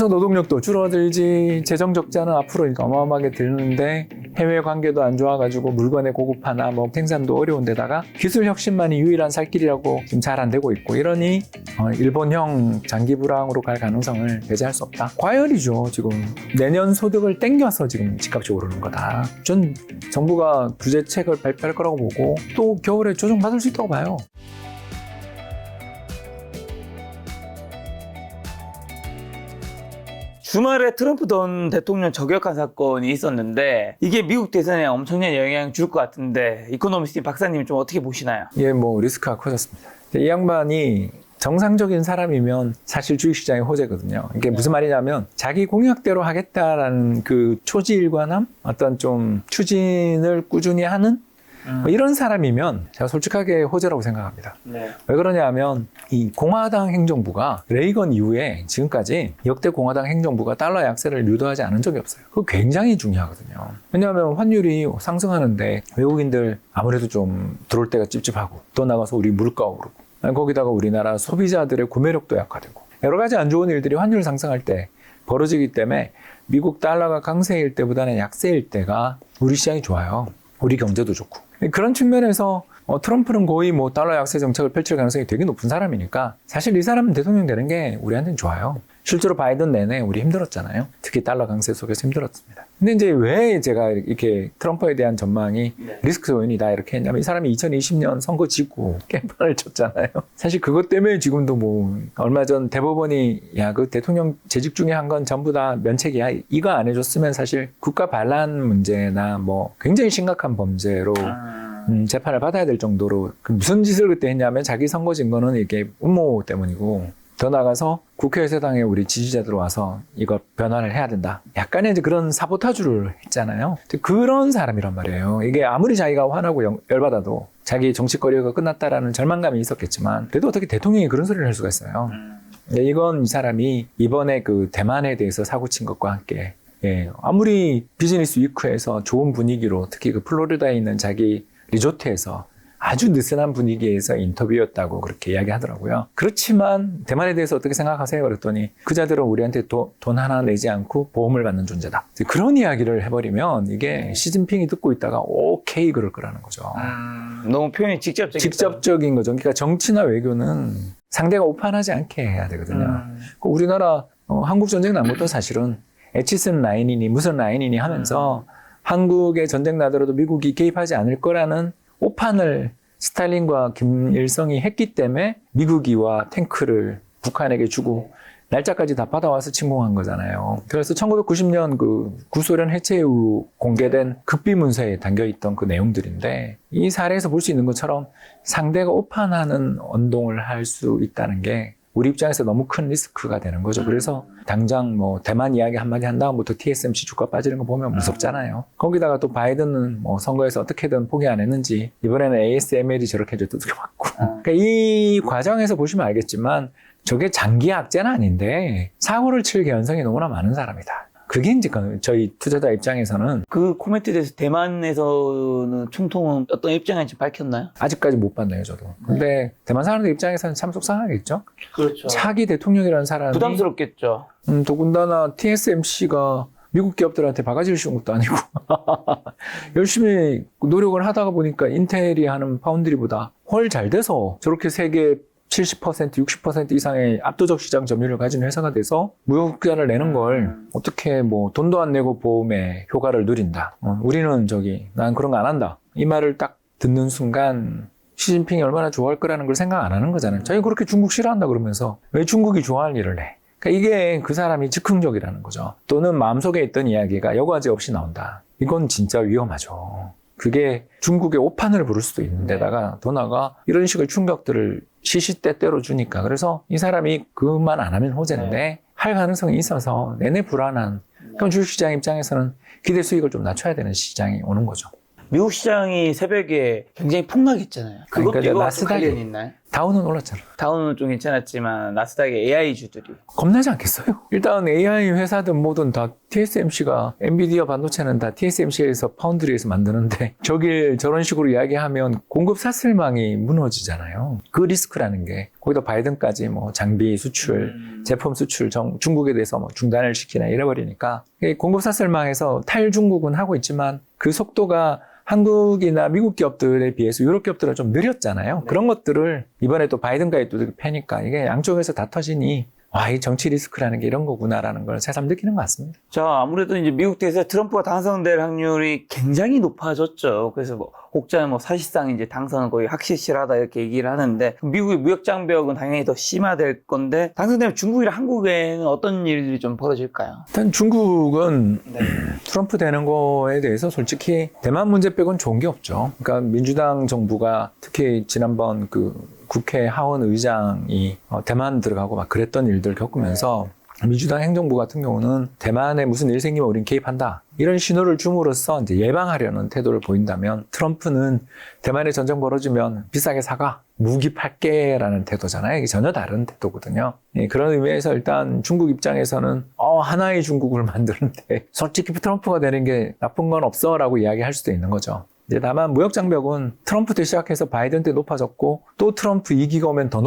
그렇다고 노동력도 줄어들지, 재정 적자는 앞으로 어마어마하게 들는데 해외 관계도 안 좋아가지고 물건의 고급화나 뭐 생산도 어려운데다가 기술 혁신만이 유일한 살 길이라고 지금 잘 안 되고 있고 이러니 일본형 장기 불황으로 갈 가능성을 배제할 수 없다. 과열이죠. 지금 내년 소득을 땡겨서 지금 집값이 오르는 거다. 전 정부가 규제책을 발표할 거라고 보고 또 겨울에 조정받을 수 있다고 봐요. 주말에 트럼프 전 대통령 저격한 사건이 있었는데 이게 미국 대선에 엄청난 영향을 줄 것 같은데 이코노미스트 박사님 좀 어떻게 보시나요? 예, 뭐 리스크가 커졌습니다. 이 양반이 정상적인 사람이면 사실 주식시장의 호재거든요. 이게 무슨 말이냐면 자기 공약대로 하겠다라는 그 초지일관함, 어떤 좀 추진을 꾸준히 하는 뭐 이런 사람이면 제가 솔직하게 호재라고 생각합니다. 네. 왜 그러냐면 이 공화당 행정부가 레이건 이후에 지금까지 역대 공화당 행정부가 달러 약세를 유도하지 않은 적이 없어요. 그거 굉장히 중요하거든요. 왜냐하면 환율이 상승하는데 외국인들 아무래도 좀 들어올 때가 찝찝하고 또 나가서 우리 물가 오르고 거기다가 우리나라 소비자들의 구매력도 약화되고 여러 가지 안 좋은 일들이 환율 상승할 때 벌어지기 때문에 미국 달러가 강세일 때보다는 약세일 때가 우리 시장이 좋아요. 우리 경제도 좋고. 그런 측면에서 트럼프는 거의 뭐 달러 약세 정책을 펼칠 가능성이 되게 높은 사람이니까 사실 이 사람은 대통령 되는 게 우리한테는 좋아요. 실제로 바이든 내내 우리 힘들었잖아요. 특히 달러 강세 속에서 힘들었습니다. 근데 이제 왜 제가 이렇게 트럼프에 대한 전망이 리스크 요인이다 이렇게 했냐면 이 사람이 2020년 선거 지고 깽판을 쳤잖아요. 사실 그것 때문에 지금도 뭐 얼마 전 대법원이 야, 그 대통령 재직 중에 한 건 전부 다 면책이야. 이거 안 해줬으면 사실 국가 반란 문제나 뭐 굉장히 심각한 범죄로 재판을 받아야 될 정도로 무슨 짓을 그때 했냐면 자기 선거 증거는 이게 음모 때문이고 더 나가서 국회에서 당에 우리 지지자들 와서 이거 변화를 해야 된다. 약간의 이제 그런 사보타주를 했잖아요. 그런 사람이란 말이에요. 이게 아무리 자기가 화나고 열받아도 자기 정치 커리어가 끝났다라는 절망감이 있었겠지만 그래도 어떻게 대통령이 그런 소리를 할 수가 있어요. 이건 이 사람이 이번에 그 대만에 대해서 사고친 것과 함께 아무리 비즈니스 위크에서 좋은 분위기로 특히 그 플로리다에 있는 자기 리조트에서 아주 느슨한 분위기에서 인터뷰였다고 그렇게 이야기하더라고요. 그렇지만 대만에 대해서 어떻게 생각하세요? 그랬더니 그자들은 우리한테 돈 하나 내지 않고 보험을 받는 존재다. 그런 이야기를 해버리면 이게 시진핑이 듣고 있다가 오케이 그럴 거라는 거죠. 너무 표현이 직접적인 거죠. 그러니까 정치나 외교는 상대가 오판하지 않게 해야 되거든요. 우리나라 한국 전쟁 난 것도 사실은 에치슨 라인이니 무슨 라인이니 하면서 한국의 전쟁 나더라도 미국이 개입하지 않을 거라는 오판을 스탈린과 김일성이 했기 때문에 미국이와 탱크를 북한에게 주고 날짜까지 다 받아와서 침공한 거잖아요. 그래서 1990년 그 구소련 해체 이후 공개된 극비 문서에 담겨있던 그 내용들인데 이 사례에서 볼 수 있는 것처럼 상대가 오판하는 언동을 할 수 있다는 게 우리 입장에서 너무 큰 리스크가 되는 거죠. 그래서 당장 뭐 대만 이야기 한마디 한 다음부터 TSMC 주가 빠지는 거 보면 무섭잖아요. 거기다가 또 바이든은 뭐 선거에서 어떻게든 포기 안 했는지 이번에는 ASML이 저렇게 두들겨 맞고. 그러니까 이 과정에서 보시면 알겠지만 저게 장기 악재는 아닌데 사고를 칠 개연성이 너무나 많은 사람이다. 그게 이제 저희 투자자 입장에서는 그 코멘트에 대해서 대만에서는 총통은 어떤 입장인지 밝혔나요? 아직까지 못 봤네요, 저도. 근데 대만 사람들 입장에서는 참 속상하겠죠? 그렇죠. 차기 대통령이라는 사람이 부담스럽겠죠. 더군다나 TSMC가 미국 기업들한테 바가지를 씌운 것도 아니고 열심히 노력을 하다가 보니까 인텔이 하는 파운드리보다 훨 잘 돼서 저렇게 세계 70%, 60% 이상의 압도적 시장 점유율을 가진 회사가 돼서 무역흑자를 내는 걸 어떻게 뭐 돈도 안 내고 보험의 효과를 누린다. 우리는 난 그런 거 안 한다. 이 말을 딱 듣는 순간 시진핑이 얼마나 좋아할 거라는 걸 생각 안 하는 거잖아요. 자기 그렇게 중국 싫어한다 그러면서 왜 중국이 좋아할 일을 해? 그러니까 이게 그 사람이 즉흥적이라는 거죠. 또는 마음속에 있던 이야기가 여과지 없이 나온다. 이건 진짜 위험하죠. 그게 중국의 오판을 부를 수도 있는데다가 더 나아가 이런 식의 충격들을 시시때때로 주니까 그래서 이 사람이 그것만 안 하면 호재인데 할 가능성이 있어서 내내 불안한 그럼 주식시장 입장에서는 기대 수익을 좀 낮춰야 되는 시장이 오는 거죠. 미국 시장이 새벽에 굉장히 폭락했잖아요. 그것도 그러니까 이거 관련이 있나요? 다우는 올랐잖아. 다운은 좀 괜찮았지만 나스닥의 AI 주들이 겁나지 않겠어요? 일단 AI 회사든 뭐든 다 TSMC가 엔비디아 반도체는 다 TSMC에서 파운드리에서 만드는데 저길 저런 식으로 이야기하면 공급 사슬망이 무너지잖아요. 그 리스크라는 게 거기다 바이든까지 뭐 장비 수출, 제품 수출 중국에 대해서 뭐 중단을 시키나 이래버리니까 공급 사슬망에서 탈중국은 하고 있지만 그 속도가 한국이나 미국 기업들에 비해서 유럽 기업들은 좀 느렸잖아요. 그런 것들을 이번에 또 바이든과의 또 패니까 이게 양쪽에서 다 터지니 와, 이 정치 리스크라는 게 이런 거구나라는 걸 새삼 느끼는 것 같습니다. 자, 아무래도 이제 미국 대선 트럼프가 당선될 확률이 굉장히 높아졌죠. 그래서 뭐 혹자는 뭐 사실상 이제 당선은 거의 확실하다 이렇게 얘기를 하는데 미국의 무역 장벽은 당연히 더 심화될 건데 당선되면 중국이랑 한국에는 어떤 일들이 좀 벌어질까요? 일단 중국은 트럼프 되는 거에 대해서 솔직히 대만 문제 빼고는 좋은 게 없죠. 그러니까 민주당 정부가 특히 지난번 그 국회 하원 의장이 대만 들어가고 막 그랬던 일들 겪으면서 민주당 행정부 같은 경우는 대만에 무슨 일 생기면 우린 개입한다. 이런 신호를 줌으로써 이제 예방하려는 태도를 보인다면 트럼프는 대만에 전쟁 벌어지면 비싸게 사가. 무기 팔게라는 태도잖아요. 이게 전혀 다른 태도거든요. 그런 의미에서 일단 중국 입장에서는 하나의 중국을 만드는데 솔직히 트럼프가 되는 게 나쁜 건 없어 라고 이야기할 수도 있는 거죠. 이제 다만 무역 장벽은 트럼프 때 시작해서 바이든 때 높아졌고 또 트럼프 2기가 오면 더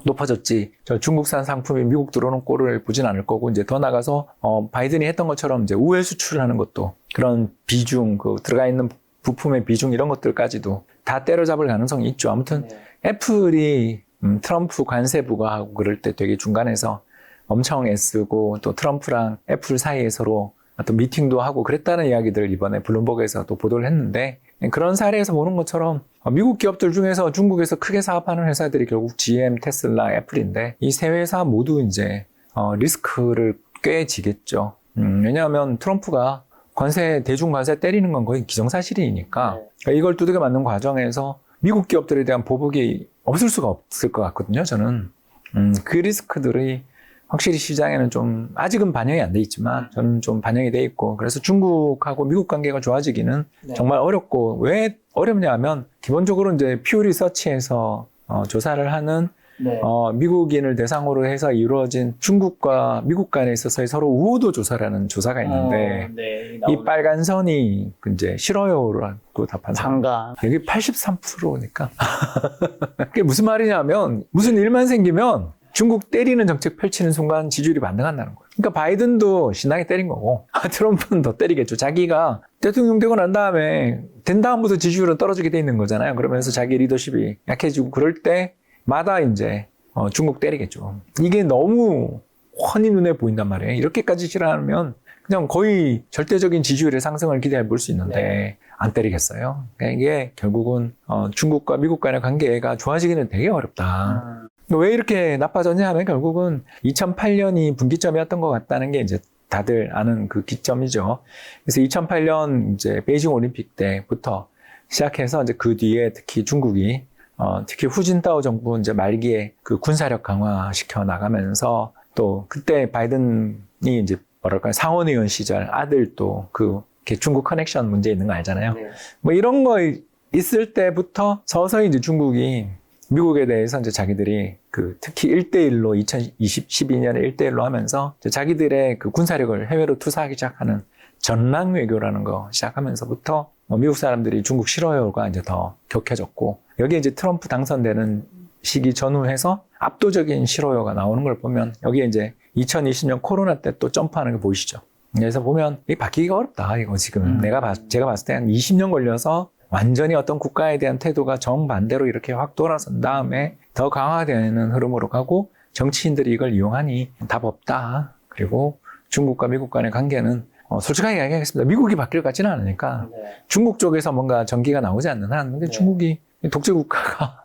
높아졌지. 저 중국산 상품이 미국 들어오는 꼴을 보진 않을 거고 이제 더 나가서 바이든이 했던 것처럼 이제 우회 수출하는 것도 그런 비중, 그 들어가 있는 부품의 비중 이런 것들까지도 다 때려잡을 가능성이 있죠. 아무튼 애플이 트럼프 관세 부과하고 그럴 때 되게 중간에서 엄청 애쓰고 또 트럼프랑 애플 사이에 서로 또 미팅도 하고 그랬다는 이야기들을 이번에 블룸버그에서 또 보도를 했는데 그런 사례에서 보는 것처럼 미국 기업들 중에서 중국에서 크게 사업하는 회사들이 결국 GM, 테슬라, 애플인데 이 세 회사 모두 이제 리스크를 꽤 지겠죠. 왜냐하면 트럼프가 대중 관세 때리는 건 거의 기정사실이니까 이걸 두들겨 맞는 과정에서 미국 기업들에 대한 보복이 없을 수가 없을 것 같거든요. 저는 그 리스크들이 확실히 시장에는 좀 아직은 반영이 안 돼 있지만 저는 좀 반영이 돼 있고 그래서 중국하고 미국 관계가 좋아지기는 정말 어렵고 왜 어렵냐 하면 기본적으로 이제 퓨 리서치에서 조사를 하는 미국인을 대상으로 해서 이루어진 중국과 미국 간에 있어서의 서로 우호도 조사라는 조사가 있는데 이 빨간 선이 이제 싫어요라고 답한 사람 여기 83%니까 그게 무슨 말이냐면 무슨 일만 생기면 중국 때리는 정책 펼치는 순간 지지율이 반등한다는 거예요. 그러니까 바이든도 신나게 때린 거고 트럼프는 더 때리겠죠. 자기가 대통령 되고 난 다음에 된 다음부터 지지율은 떨어지게 돼 있는 거잖아요. 그러면서 자기 리더십이 약해지고 그럴 때마다 이제 중국 때리겠죠. 이게 너무 훤히 눈에 보인단 말이에요. 이렇게까지 싫어하면 그냥 거의 절대적인 지지율의 상승을 기대해 볼 수 있는데 안 때리겠어요. 그러니까 이게 결국은 중국과 미국 간의 관계가 좋아지기는 되게 어렵다. 왜 이렇게 나빠졌냐 하면 결국은 2008년이 분기점이었던 것 같다는 게 이제 다들 아는 그 기점이죠. 그래서 2008년 이제 베이징 올림픽 때부터 시작해서 이제 그 뒤에 특히 중국이 특히 후진타오 정부 이제 말기에 그 군사력 강화시켜 나가면서 또 그때 바이든이 이제 뭐랄까 상원의원 시절 아들도 그 중국 커넥션 문제 있는 거 알잖아요. 뭐 이런 거 있을 때부터 서서히 이제 중국이 미국에 대해서 이제 자기들이 그 특히 1대1로 2012년에 1대1로 하면서 자기들의 그 군사력을 해외로 투사하기 시작하는 전랑 외교라는 거 시작하면서부터 미국 사람들이 중국 싫어요가 이제 더 격해졌고 여기에 이제 트럼프 당선되는 시기 전후해서 압도적인 싫어요가 나오는 걸 보면 여기에 이제 2020년 코로나 때 또 점프하는 게 보이시죠. 그래서 보면 이게 바뀌기가 어렵다. 이거 지금 제가 봤을 때 한 20년 걸려서 완전히 어떤 국가에 대한 태도가 정반대로 이렇게 확 돌아선 다음에 더 강화되는 흐름으로 가고 정치인들이 이걸 이용하니 답 없다. 그리고 중국과 미국 간의 관계는 솔직하게 이야기하겠습니다. 미국이 바뀔 것 같지는 않으니까 중국 쪽에서 뭔가 전기가 나오지 않는 한 근데 중국이 독재 국가가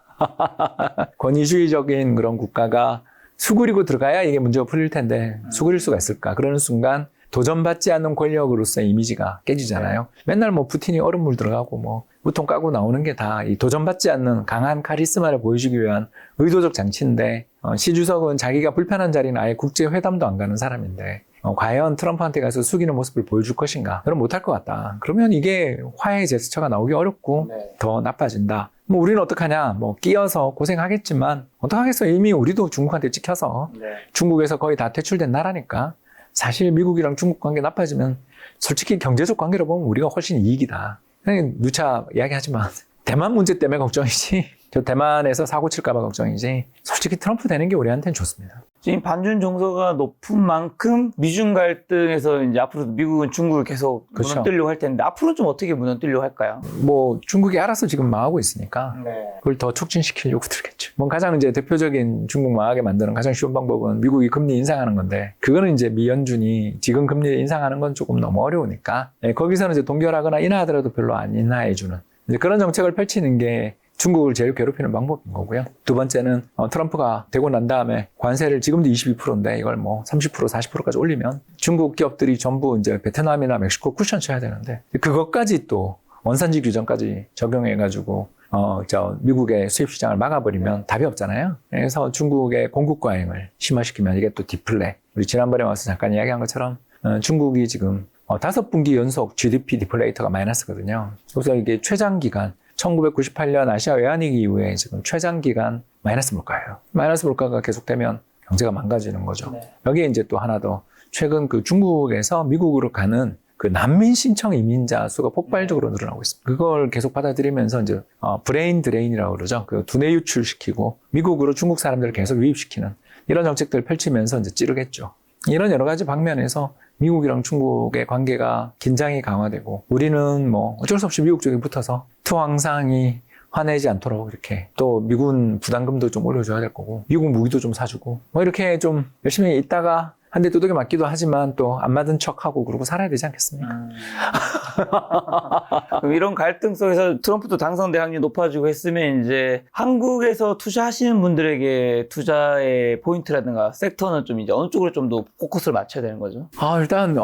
권위주의적인 그런 국가가 수그리고 들어가야 이게 문제가 풀릴 텐데 수그릴 수가 있을까? 그러는 순간 도전받지 않는 권력으로서의 이미지가 깨지잖아요. 맨날 뭐 푸틴이 얼음물 들어가고 뭐 우통 까고 나오는 게 다 이 도전받지 않는 강한 카리스마를 보여주기 위한 의도적 장치인데 시 주석은 자기가 불편한 자리는 아예 국제회담도 안 가는 사람인데 과연 트럼프한테 가서 숙이는 모습을 보여줄 것인가? 그럼 못할 것 같다. 그러면 이게 화해의 제스처가 나오기 어렵고 더 나빠진다. 뭐 우리는 어떡하냐, 뭐 끼어서 고생하겠지만 어떡하겠어. 이미 우리도 중국한테 찍혀서 중국에서 거의 다 퇴출된 나라니까 사실 미국이랑 중국 관계 나빠지면 솔직히 경제적 관계로 보면 우리가 훨씬 이익이다. 누차 이야기하지만 대만 문제 때문에 걱정이지, 저 대만에서 사고 칠까 봐 걱정이지, 솔직히 트럼프 되는 게 우리한테는 좋습니다. 지금 반중 정서가 높은 만큼 미중 갈등에서 이제 앞으로 미국은 중국을 계속 그렇죠. 무너뜨리려고 할 텐데 앞으로 좀 어떻게 무너뜨리려고 할까요? 뭐 중국이 알아서 지금 망하고 있으니까 네. 그걸 더 촉진시키려고 들겠죠. 뭐 가장 이제 대표적인 중국 망하게 만드는 가장 쉬운 방법은 미국이 금리 인상하는 건데, 그거는 이제 미 연준이 지금 금리를 인상하는 건 조금 너무 어려우니까 거기서는 이제 동결하거나 인하하더라도 별로 안 인하해주는 이제 그런 정책을 펼치는 게 중국을 제일 괴롭히는 방법인 거고요. 두 번째는 트럼프가 되고 난 다음에 관세를 지금도 22%인데 이걸 뭐 30%, 40%까지 올리면 중국 기업들이 전부 이제 베트남이나 멕시코 쿠션 쳐야 되는데, 그것까지 또 원산지 규정까지 적용해가지고 미국의 수입 시장을 막아버리면 답이 없잖아요. 그래서 중국의 공급 과잉을 심화시키면 이게 또 디플레. 우리 지난번에 와서 잠깐 이야기한 것처럼 중국이 지금 5분기 연속 GDP 디플레이터가 마이너스거든요. 그래서 이게 최장기간 1998년 아시아 외환위기 이후에 지금 최장기간 마이너스 물가예요. 마이너스 물가가 계속되면 경제가 망가지는 거죠. 네. 여기에 이제 또 하나 더, 최근 그 중국에서 미국으로 가는 그 난민 신청 이민자 수가 폭발적으로 늘어나고 있습니다. 그걸 계속 받아들이면서 이제 브레인 드레인이라고 그러죠. 그 두뇌 유출시키고 미국으로 중국 사람들을 계속 유입시키는 이런 정책들을 펼치면서 이제 찌르겠죠. 이런 여러 가지 방면에서 미국이랑 중국의 관계가 긴장이 강화되고, 우리는 뭐 어쩔 수 없이 미국 쪽에 붙어서 투황상이 화내지 않도록 이렇게 또 미군 부담금도 좀 올려줘야 될 거고, 미국 무기도 좀 사주고, 뭐 이렇게 좀 열심히 있다가 한 대 두들겨 맞기도 하지만 또 안 맞은 척하고 그러고 살아야 되지 않겠습니까? 그럼 이런 갈등 속에서 트럼프도 당선될 확률이 높아지고 했으면 이제 한국에서 투자하시는 분들에게 투자의 포인트라든가 섹터는 좀 이제 어느 쪽으로 좀 더 포커스를 맞춰야 되는 거죠? 일단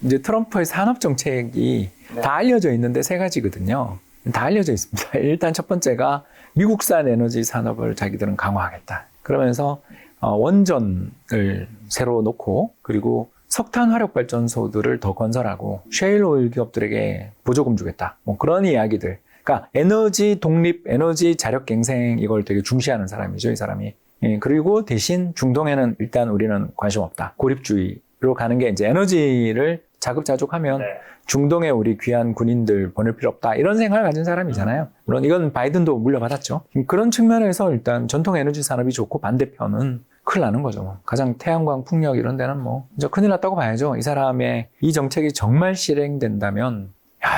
이제 트럼프의 산업 정책이 다 알려져 있는데 세 가지거든요. 다 알려져 있습니다. 일단 첫 번째가 미국산 에너지 산업을 자기들은 강화하겠다. 그러면서 원전을 새로 놓고, 그리고 석탄 화력 발전소들을 더 건설하고 셰일 오일 기업들에게 보조금 주겠다. 뭐 그런 이야기들. 그러니까 에너지 독립, 에너지 자력 갱생, 이걸 되게 중시하는 사람이죠, 이 사람이. 그리고 대신 중동에는 일단 우리는 관심 없다. 고립주의로 가는 게, 이제 에너지를 자급자족하면 중동에 우리 귀한 군인들 보낼 필요 없다, 이런 생각을 가진 사람이잖아요. 물론 이건 바이든도 물려받았죠. 그런 측면에서 일단 전통 에너지 산업이 좋고, 반대편은 큰일 나는 거죠. 가장 태양광, 풍력 이런 데는 뭐 이제 큰일 났다고 봐야죠. 이 사람의 이 정책이 정말 실행된다면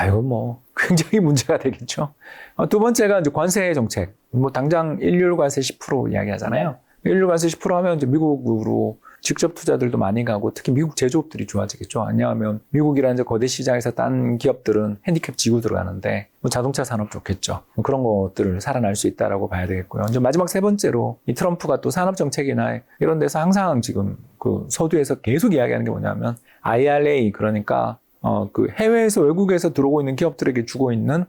이거 뭐 굉장히 문제가 되겠죠. 두 번째가 이제 관세 정책. 뭐 당장 일률 관세 10% 이야기하잖아요. 일률 관세 10% 하면 이제 미국으로 직접 투자들도 많이 가고, 특히 미국 제조업들이 좋아지겠죠. 왜냐하면 미국이라는 이제 거대 시장에서 딴 기업들은 핸디캡 지고 들어가는데, 뭐 자동차 산업 좋겠죠. 뭐 그런 것들을 살아날 수 있다라고 봐야 되겠고요. 이제 마지막 세 번째로 이 트럼프가 또 산업 정책이나 이런 데서 항상 지금 그 서두에서 계속 이야기하는 게 뭐냐면 IRA, 그러니까 그 해외에서, 외국에서 들어오고 있는 기업들에게 주고 있는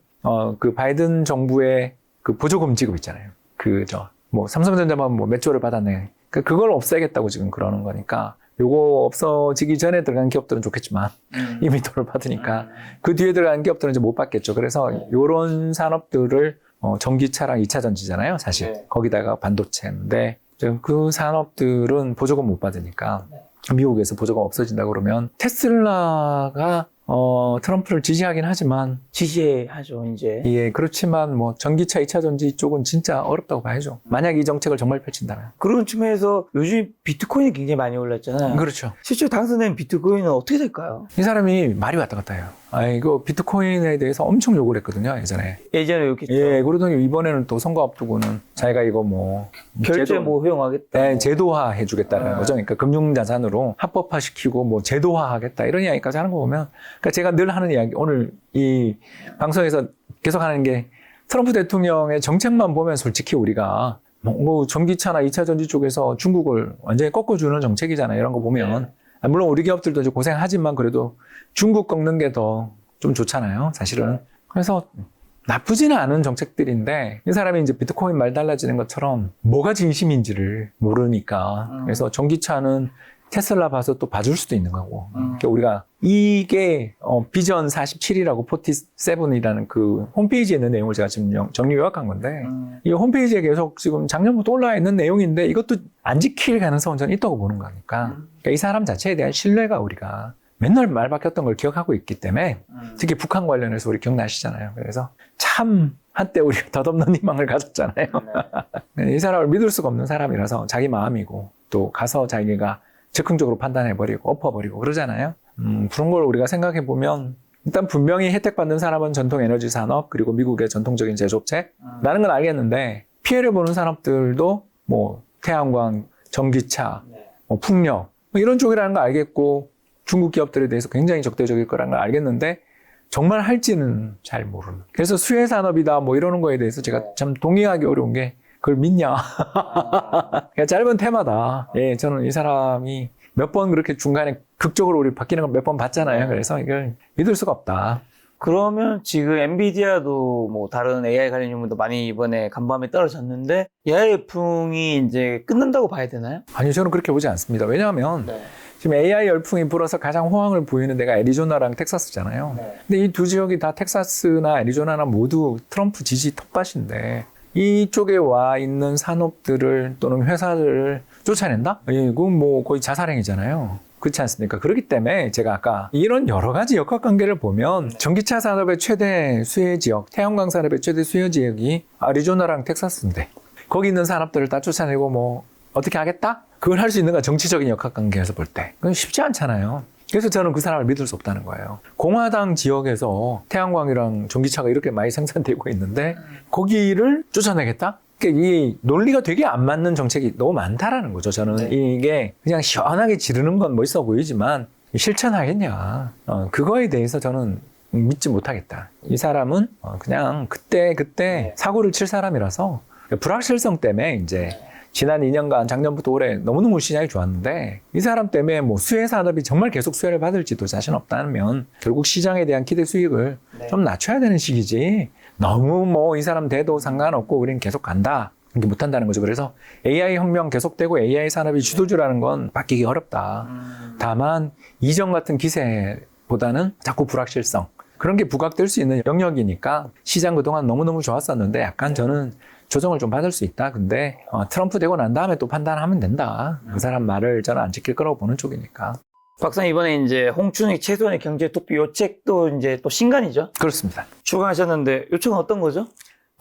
그 바이든 정부의 그 보조금 지급 있잖아요. 뭐 삼성전자만 뭐 몇 조를 받았네. 그걸 없애겠다고 지금 그러는 거니까, 요거 없어지기 전에 들어간 기업들은 좋겠지만 이미 돈을 받으니까 그 뒤에 들어간 기업들은 이제 못 받겠죠. 그래서 요런 산업들을 전기차랑 2차 전지잖아요, 사실. 거기다가 반도체인데 그 산업들은 보조금 못 받으니까 미국에서 보조금 없어진다고 그러면 테슬라가 트럼프를 지지하긴 하지만, 지지하죠, 이제. 예, 그렇지만 뭐 전기차 2차 전지 쪽은 진짜 어렵다고 봐야죠. 만약 이 정책을 정말 펼친다면. 그런 측면에서 요즘 비트코인이 굉장히 많이 올랐잖아요. 그렇죠. 실제 당선된 비트코인은 어떻게 될까요? 이 사람이 말이 왔다 갔다 해요. 이거 비트코인에 대해서 엄청 욕을 했거든요, 예전에. 예전에 이렇게 예, 그러더니 이번에는 또 선거 앞두고는 자기가 이거 뭐 결제 뭐 허용하겠다. 네, 제도화 해주겠다는 거죠. 그러니까 금융자산으로 합법화시키고 뭐 제도화하겠다, 이런 이야기까지 하는 거 보면, 그러니까 제가 늘 하는 이야기, 오늘 이 방송에서 계속 하는 게, 트럼프 대통령의 정책만 보면 솔직히 우리가 뭐 전기차나 2차 전지 쪽에서 중국을 완전히 꺾어주는 정책이잖아요. 이런 거 보면. 물론 우리 기업들도 이제 고생하지만 그래도 중국 꺾는 게 더 좀 좋잖아요, 사실은. 그래서 나쁘지는 않은 정책들인데, 이 사람이 이제 비트코인 말 달라지는 것처럼 뭐가 진심인지를 모르니까. 그래서 전기차는 테슬라 봐서 또 봐줄 수도 있는 거고. 그러니까 우리가 이게 비전 47이라고 47이라는 그 홈페이지에 있는 내용을 제가 지금 정리 요약한 건데 이 홈페이지에 계속 지금 작년부터 올라와 있는 내용인데 이것도 안 지킬 가능성은 저는 있다고 보는 거니까. 그러니까 이 사람 자체에 대한 신뢰가 우리가 맨날 말 바뀌었던 걸 기억하고 있기 때문에 특히 북한 관련해서 우리 기억나시잖아요. 그래서 참 한때 우리가 덧없는 희망을 가졌잖아요. 이 사람을 믿을 수가 없는 사람이라서 자기 마음이고 또 가서 자기가 즉흥적으로 판단해버리고 엎어버리고 그러잖아요. 그런 걸 우리가 생각해보면 일단 분명히 혜택받는 사람은 전통 에너지 산업 그리고 미국의 전통적인 제조업체라는 건 알겠는데 피해를 보는 산업들도 뭐 태양광, 전기차, 뭐 풍력 뭐 이런 쪽이라는 거 알겠고 중국 기업들에 대해서 굉장히 적대적일 거라는 걸 알겠는데 정말 할지는 잘 모르는. 그래서 수혜 산업이다 뭐 이러는 거에 대해서 제가 참 동의하기 어려운 게 그걸 믿냐. 그러니까 짧은 테마다. 예, 저는 이 사람이 몇 번 그렇게 중간에 극적으로 우리 바뀌는 걸 몇 번 봤잖아요. 그래서 이걸 믿을 수가 없다. 그러면 지금 엔비디아도 뭐 다른 AI 관련 연구도 많이 이번에 간밤에 떨어졌는데 AI 열풍이 이제 끝난다고 봐야 되나요? 아니, 저는 그렇게 보지 않습니다. 왜냐하면 지금 AI 열풍이 불어서 가장 호황을 보이는 데가 애리조나랑 텍사스잖아요. 근데 이 두 지역이 다 텍사스나 애리조나나 모두 트럼프 지지 텃밭인데 이쪽에 와 있는 산업들을 또는 회사들을 쫓아낸다? 이건 뭐 거의 자살행위잖아요. 그렇지 않습니까? 그렇기 때문에 제가 아까 이런 여러 가지 역학관계를 보면 전기차 산업의 최대 수혜 지역, 태양광 산업의 최대 수혜 지역이 애리조나랑 텍사스인데 거기 있는 산업들을 다 쫓아내고 뭐 어떻게 하겠다? 그걸 할 수 있는가 정치적인 역학관계에서 볼 때. 그건 쉽지 않잖아요. 그래서 저는 그 사람을 믿을 수 없다는 거예요. 공화당 지역에서 태양광이랑 전기차가 이렇게 많이 생산되고 있는데 거기를 쫓아내겠다? 그러니까 이 논리가 되게 안 맞는 정책이 너무 많다라는 거죠. 저는 이게 그냥 시원하게 지르는 건 멋있어 보이지만 실천하겠냐. 그거에 대해서 저는 믿지 못하겠다. 이 사람은 그냥 그때 사고를 칠 사람이라서 불확실성 때문에 이제 지난 2년간 작년부터 올해 너무너무 시장이 좋았는데 이 사람 때문에 뭐 수혜 산업이 정말 계속 수혜를 받을지도 자신 없다면 결국 시장에 대한 기대 수익을 좀 낮춰야 되는 시기지 너무 뭐 이 사람 돼도 상관없고 우리는 계속 간다 이렇게 못한다는 거죠. 그래서 AI 혁명 계속되고 AI 산업이 주도주라는 건 바뀌기 어렵다. 다만 이전 같은 기세보다는 자꾸 불확실성 그런 게 부각될 수 있는 영역이니까 시장 그동안 너무너무 좋았었는데 약간 저는 조정을 좀 받을 수 있다. 근데 트럼프 되고 난 다음에 또 판단하면 된다. 그 사람 말을 저는 안 지킬 거라고 보는 쪽이니까. 박사님 이번에 이제 홍춘익 최소한의 경제 독비 요 책도 이제 또 신간이죠? 그렇습니다. 출간하셨는데 요 책은 어떤 거죠?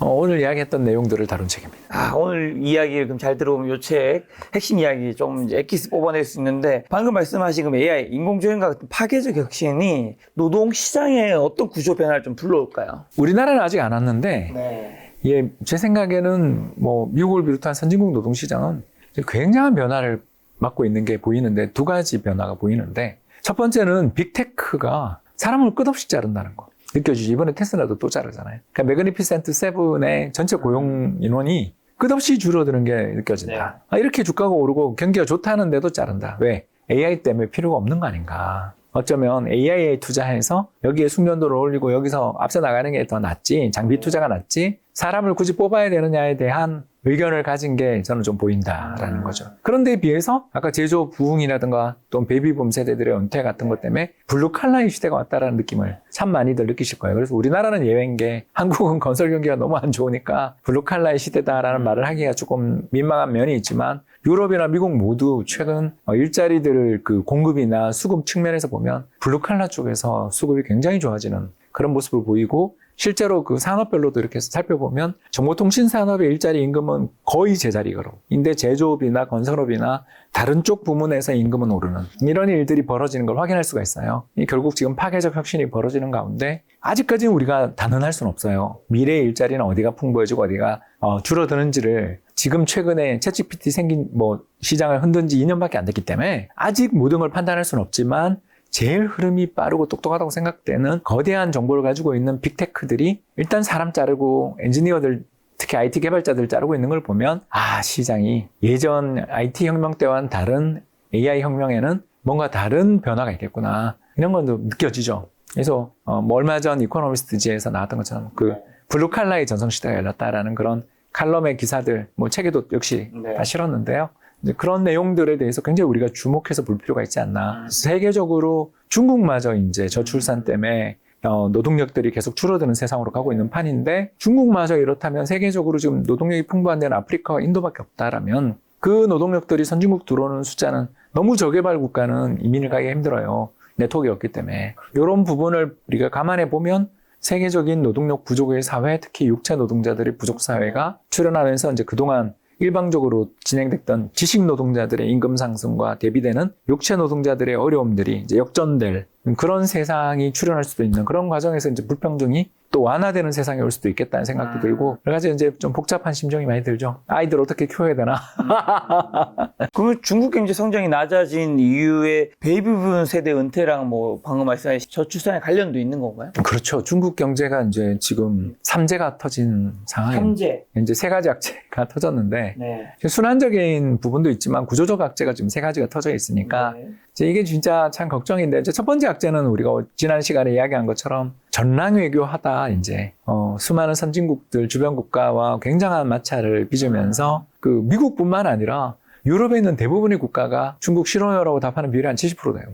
오늘 이야기했던 내용들을 다룬 책입니다. 오늘 이야기를 그럼 잘 들어보면 요 책 핵심 이야기 좀 이제 엑기스 뽑아낼 수 있는데 방금 말씀하신 그 AI 인공지능과 같은 파괴적 혁신이 노동 시장에 어떤 구조 변화를 좀 불러올까요? 우리나라는 아직 안 왔는데 예, 제 생각에는 뭐 미국을 비롯한 선진국 노동시장은 굉장한 변화를 맞고 있는 게 보이는데 두 가지 변화가 보이는데 첫 번째는 빅테크가 사람을 끝없이 자른다는 거 느껴지죠. 이번에 테슬라도 또 자르잖아요. 그러니까 매그니피센트 세븐의 전체 고용 인원이 끝없이 줄어드는 게 느껴진다. 이렇게 주가가 오르고 경기가 좋다는데도 자른다. 왜? AI 때문에 필요가 없는 거 아닌가. 어쩌면 AI에 투자해서 여기에 숙련도를 올리고 여기서 앞서 나가는 게 더 낫지 장비 투자가 낫지 사람을 굳이 뽑아야 되느냐에 대한 의견을 가진 게 저는 좀 보인다라는 거죠. 그런데 비해서 아까 제조업 부흥이라든가 또 베이비붐 세대들의 은퇴 같은 것 때문에 블루칼라의 시대가 왔다라는 느낌을 참 많이들 느끼실 거예요. 그래서 우리나라는 예외인 게 한국은 건설 경기가 너무 안 좋으니까 블루칼라의 시대다라는 말을 하기가 조금 민망한 면이 있지만 유럽이나 미국 모두 최근 일자리들 그 공급이나 수급 측면에서 보면 블루칼라 쪽에서 수급이 굉장히 좋아지는 그런 모습을 보이고 실제로 그 산업별로도 이렇게 살펴보면 정보통신 산업의 일자리 임금은 거의 제자리로 인데 제조업이나 건설업이나 다른 쪽 부문에서 임금은 오르는 이런 일들이 벌어지는 걸 확인할 수가 있어요. 결국 지금 파괴적 혁신이 벌어지는 가운데 아직까지는 우리가 단언할 수는 없어요. 미래의 일자리는 어디가 풍부해지고 어디가 줄어드는지를 지금 최근에 챗GPT 생긴 뭐 시장을 흔든 지 2년밖에 안 됐기 때문에 아직 모든 걸 판단할 수는 없지만 제일 흐름이 빠르고 똑똑하다고 생각되는 거대한 정보를 가지고 있는 빅테크들이 일단 사람 자르고 엔지니어들 특히 IT 개발자들 자르고 있는 걸 보면 시장이 예전 IT 혁명 때와는 다른 AI 혁명에는 뭔가 다른 변화가 있겠구나 이런 건 느껴지죠. 그래서 뭐 얼마 전 이코노미스트지에서 나왔던 것처럼 그 블루칼라의 전성시대가 열렸다라는 그런 칼럼의 기사들 뭐 책에도 역시 다 실었는데요. 이제 그런 내용들에 대해서 굉장히 우리가 주목해서 볼 필요가 있지 않나. 세계적으로 중국마저 이제 저출산 때문에 노동력들이 계속 줄어드는 세상으로 가고 있는 판인데 중국마저 이렇다면 세계적으로 지금 노동력이 풍부한 데는 아프리카와 인도밖에 없다라면 그 노동력들이 선진국 들어오는 숫자는 너무 저개발 국가는 이민을 가기가 힘들어요. 네트워크가 없기 때문에. 이런 부분을 우리가 감안해 보면 세계적인 노동력 부족의 사회, 특히 육체 노동자들의 부족 사회가 출현하면서 이제 그동안 일방적으로 진행됐던 지식 노동자들의 임금 상승과 대비되는 육체 노동자들의 어려움들이 이제 역전될 그런 세상이 출현할 수도 있는 그런 과정에서 이제 불평등이 또 완화되는 세상이 올 수도 있겠다는 생각도 들고 여러 가지 이제 좀 복잡한 심정이 많이 들죠. 아이들 어떻게 키워야 되나? 그러면 중국 경제 성장이 낮아진 이유에 베이비붐 세대 은퇴랑 뭐 방금 말씀하신 저출산에 관련도 있는 건가요? 그렇죠. 중국 경제가 이제 지금 삼재가 터진 상황이에요. 이제 세 가지 악재가 터졌는데 순환적인 부분도 있지만 구조적 악재가 지금 세 가지가 터져 있으니까 이제 이게 진짜 참 걱정인데 이제 첫 번째 악재는 우리가 지난 시간에 이야기한 것처럼 전랑 외교하다 이제 수많은 선진국들 주변 국가와 굉장한 마찰을 빚으면서 그 미국뿐만 아니라 유럽에 있는 대부분의 국가가 중국 싫어요라고 답하는 비율이 한 70% 돼요.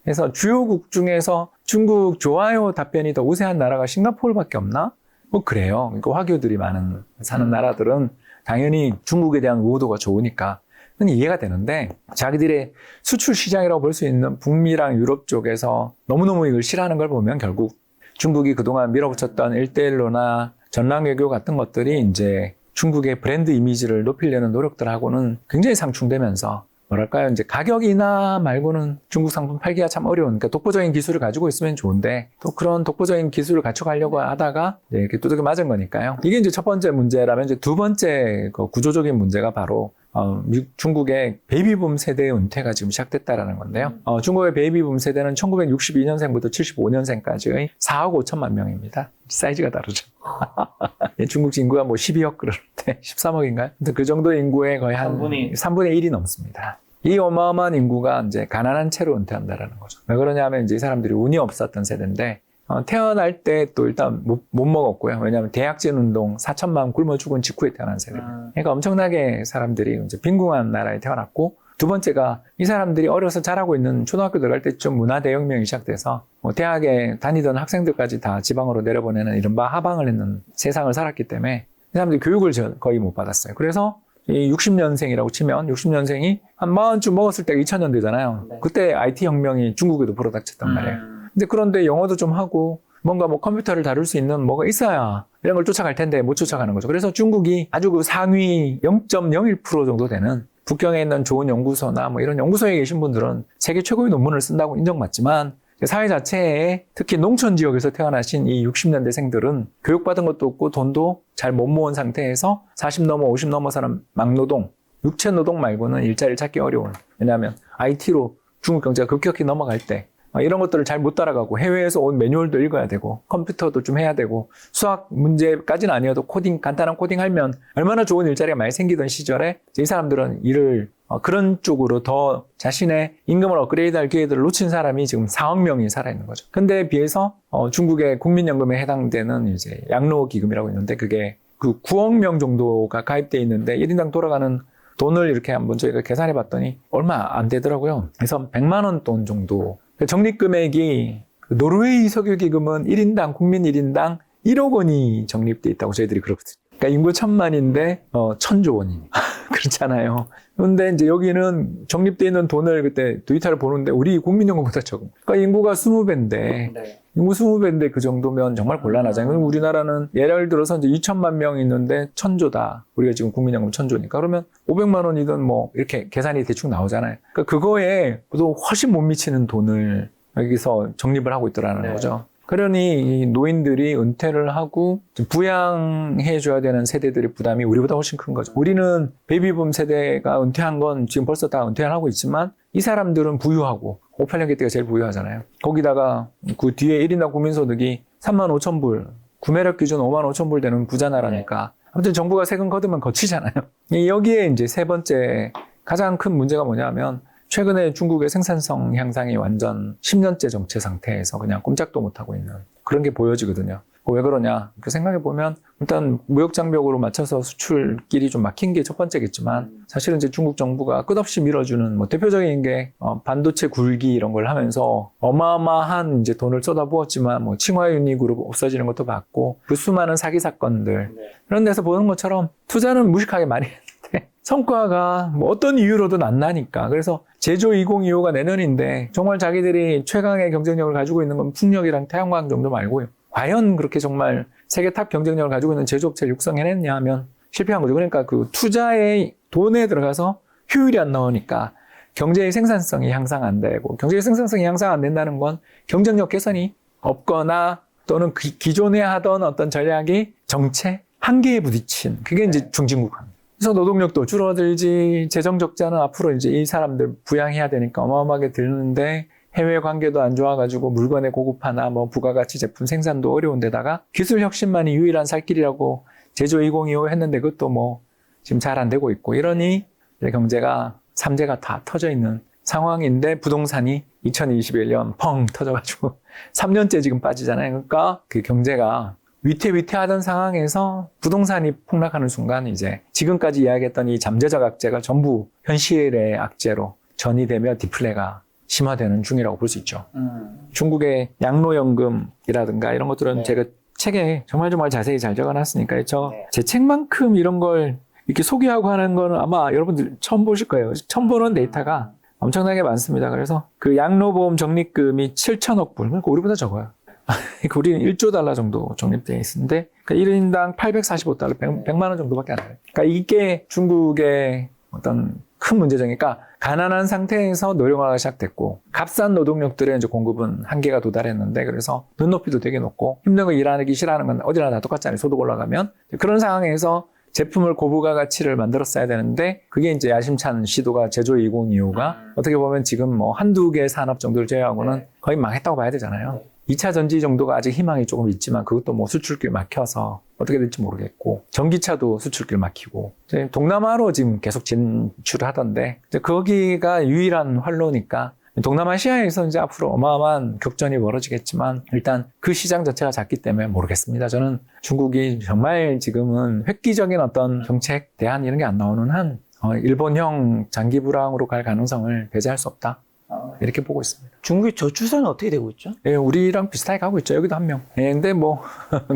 그래서 주요국 중에서 중국 좋아요 답변이 더 우세한 나라가 싱가포르밖에 없나? 뭐 그래요. 그러니까 화교들이 많은 사는 나라들은 당연히 중국에 대한 우호도가 좋으니까 그건 이해가 되는데 자기들의 수출 시장이라고 볼 수 있는 북미랑 유럽 쪽에서 너무너무 이걸 싫어하는 걸 보면 결국 중국이 그동안 밀어붙였던 1대1로나 전랑 외교 같은 것들이 이제 중국의 브랜드 이미지를 높이려는 노력들하고는 굉장히 상충되면서 뭐랄까요, 이제 가격 인하 말고는 중국 상품 팔기가 참 어려운, 그러니까 독보적인 기술을 가지고 있으면 좋은데 또 그런 독보적인 기술을 갖춰가려고 하다가 이렇게 두들겨 맞은 거니까요. 이게 이제 첫 번째 문제라면 이제 두 번째 그 구조적인 문제가 바로 중국의 베이비붐 세대의 은퇴가 지금 시작됐다라는 건데요. 중국의 베이비붐 세대는 1962년생부터 75년생까지의 4억 5천만 명입니다. 사이즈가 다르죠. 중국 인구가 뭐 12억 그러는데 13억인가요? 그 정도 인구의 거의 한 3분의 1이 넘습니다. 이 어마어마한 인구가 이제 가난한 채로 은퇴한다라는 거죠. 왜 그러냐면 이제 이 사람들이 운이 없었던 세대인데 태어날 때 또 일단 못 먹었고요. 왜냐하면 대약진 운동 4천만 굶어 죽은 직후에 태어난 세대입니다. 그러니까 엄청나게 사람들이 이제 빈궁한 나라에 태어났고 두 번째가 이 사람들이 어려서 자라고 있는 초등학교 들어갈 때쯤 문화 대혁명이 시작돼서 대학에 다니던 학생들까지 다 지방으로 내려보내는 이른바 하방을 했는 세상을 살았기 때문에 이 사람들이 교육을 거의 못 받았어요. 그래서 이 60년생이라고 치면 60년생이 한 40쯤 먹었을 때가 2000년대잖아요. 그때 IT 혁명이 중국에도 불어닥쳤단 말이에요. 근데 그런데 영어도 좀 하고 뭔가 뭐 컴퓨터를 다룰 수 있는 뭐가 있어야 이런 걸 쫓아갈 텐데 못 쫓아가는 거죠. 그래서 중국이 아주 그 상위 0.01% 정도 되는 북경에 있는 좋은 연구소나 뭐 이런 연구소에 계신 분들은 세계 최고의 논문을 쓴다고 인정받지만 사회 자체에 특히 농촌 지역에서 태어나신 이 60년대생들은 교육받은 것도 없고 돈도 잘 못 모은 상태에서 40 넘어 50 넘어 사는 막노동, 육체 노동 말고는 일자리를 찾기 어려운. 왜냐하면 IT로 중국 경제가 급격히 넘어갈 때 이런 것들을 잘 못 따라가고 해외에서 온 매뉴얼도 읽어야 되고 컴퓨터도 좀 해야 되고 수학 문제까지는 아니어도 코딩, 간단한 코딩 하면 얼마나 좋은 일자리가 많이 생기던 시절에 이 사람들은 일을 그런 쪽으로 더 자신의 임금을 업그레이드할 기회들을 놓친 사람이 지금 4억 명이 살아있는 거죠. 근데 비해서 중국의 국민연금에 해당되는 이제 양로기금이라고 있는데 그게 그 9억 명 정도가 가입돼 있는데 1인당 돌아가는 돈을 이렇게 한번 저희가 계산해 봤더니 얼마 안 되더라고요. 그래서 100만 원 돈 정도. 적립금액이 노르웨이 석유기금은 1인당 국민 1인당 1억 원이 적립돼 있다고 저희들이 그러거든요. 그러니까 인구 1000만인데 1000조 원이 그렇잖아요. 그런데 이제 여기는 적립돼 있는 돈을 그때 데이터를 보는데 우리 국민연금보다 적은. 그러니까 인구가 20배인데 인구 20배인데 그 정도면 정말 곤란하잖아요. 그럼 우리나라는 예를 들어서 이제 2천만 명 있는데 1000조다. 우리가 지금 국민연금 1000조니까 그러면 500만 원이든 뭐 이렇게 계산이 대충 나오잖아요. 그러니까 그거에 또 훨씬 못 미치는 돈을 여기서 적립을 하고 있더라는 거죠. 그러니 이 노인들이 은퇴를 하고 부양해줘야 되는 세대들의 부담이 우리보다 훨씬 큰 거죠. 우리는 베이비붐 세대가 은퇴한 건 지금 벌써 다 은퇴를 하고 있지만 이 사람들은 부유하고 58년기 때가 제일 부유하잖아요. 거기다가 그 뒤에 1인당 국민소득이 3만 5천 불, 구매력 기준 5만 5천 불 되는 부자 나라니까 아무튼 정부가 세금 거두면 거치잖아요. 여기에 이제 세 번째 가장 큰 문제가 뭐냐면 최근에 중국의 생산성 향상이 완전 10년째 정체 상태에서 그냥 꼼짝도 못하고 있는 그런 게 보여지거든요. 왜 그러냐? 그 생각해 보면 일단 무역 장벽으로 맞춰서 수출길이 좀 막힌 게 첫 번째겠지만 사실은 이제 중국 정부가 끝없이 밀어주는 뭐 대표적인 게 반도체 굴기 이런 걸 하면서 어마어마한 이제 돈을 쏟아부었지만 뭐 칭화윤리 그룹 없어지는 것도 봤고 그 수많은 사기 사건들 이런 데서 보는 것처럼 투자는 무식하게 많이 했는데 성과가 뭐 어떤 이유로든 안 나니까. 그래서 제조 2025가 내년인데 정말 자기들이 최강의 경쟁력을 가지고 있는 건 풍력이랑 태양광 정도 말고요. 과연 그렇게 정말 세계 탑 경쟁력을 가지고 있는 제조업체를 육성해냈냐 하면 실패한 거죠. 그러니까 그 투자의 돈에 들어가서 효율이 안 나오니까 경제의 생산성이 향상 안 되고, 경제의 생산성이 향상 안 된다는 건 경쟁력 개선이 없거나 또는 기존에 하던 어떤 전략이 정체 한계에 부딪힌, 그게 이제 중진국합니다. 그래서 노동력도 줄어들지, 재정 적자는 앞으로 이제 이 사람들 부양해야 되니까 어마어마하게 들는데 해외 관계도 안 좋아가지고 물건의 고급화나 뭐 부가가치 제품 생산도 어려운 데다가 기술 혁신만이 유일한 살 길이라고 제조 2025 했는데 그것도 뭐 지금 잘 안 되고 있고, 이러니 이제 경제가 삼재가 다 터져 있는 상황인데 부동산이 2021년 펑 터져가지고 3년째 지금 빠지잖아요. 그러니까 그 경제가 위태위태하던 상황에서 부동산이 폭락하는 순간 이제 지금까지 이야기했던 이 잠재적 악재가 전부 현실의 악재로 전이되며 디플레가 심화되는 중이라고 볼 수 있죠. 중국의 양로연금이라든가 이런 것들은 제가 책에 정말 자세히 잘 적어놨으니까 제 책만큼 이런 걸 이렇게 소개하고 하는 거는 아마 여러분들 처음 보실 거예요. 처음 보는 데이터가 엄청나게 많습니다. 그래서 그 양로보험 적립금이 7천억 불, 그러니까 우리보다 적어요. 우리는 1조 달러 정도 적립되어 있는데, 그러니까 1인당 845달러, 100만 원 정도밖에 안 돼요. 그러니까 이게 중국의 어떤 큰 문제점이니까 가난한 상태에서 노령화가 시작됐고, 값싼 노동력들의 이제 공급은 한계가 도달했는데, 그래서 눈높이도 되게 높고, 힘든 거 일하기 싫어하는 건 어디나 다 똑같잖아요. 소득 올라가면. 그런 상황에서 제품을 고부가 가치를 만들었어야 되는데, 그게 이제 야심찬 시도가 제조 2025가 어떻게 보면 지금 뭐 한두 개 산업 정도를 제외하고는 거의 망했다고 봐야 되잖아요. 2차 전지 정도가 아직 희망이 조금 있지만 그것도 뭐 수출길 막혀서 어떻게 될지 모르겠고, 전기차도 수출길 막히고, 이제 동남아로 지금 계속 진출하던데, 이제 거기가 유일한 활로니까 동남아시아에서 이제 앞으로 어마어마한 격전이 벌어지겠지만 일단 그 시장 자체가 작기 때문에 모르겠습니다. 저는 중국이 정말 지금은 획기적인 어떤 정책, 대안 이런 게 안 나오는 한 일본형 장기 불황으로 갈 가능성을 배제할 수 없다. 이렇게 보고 있습니다. 중국의 저출산은 어떻게 되고 있죠? 예, 우리랑 비슷하게 가고 있죠. 여기도 한 명. 예, 근데 뭐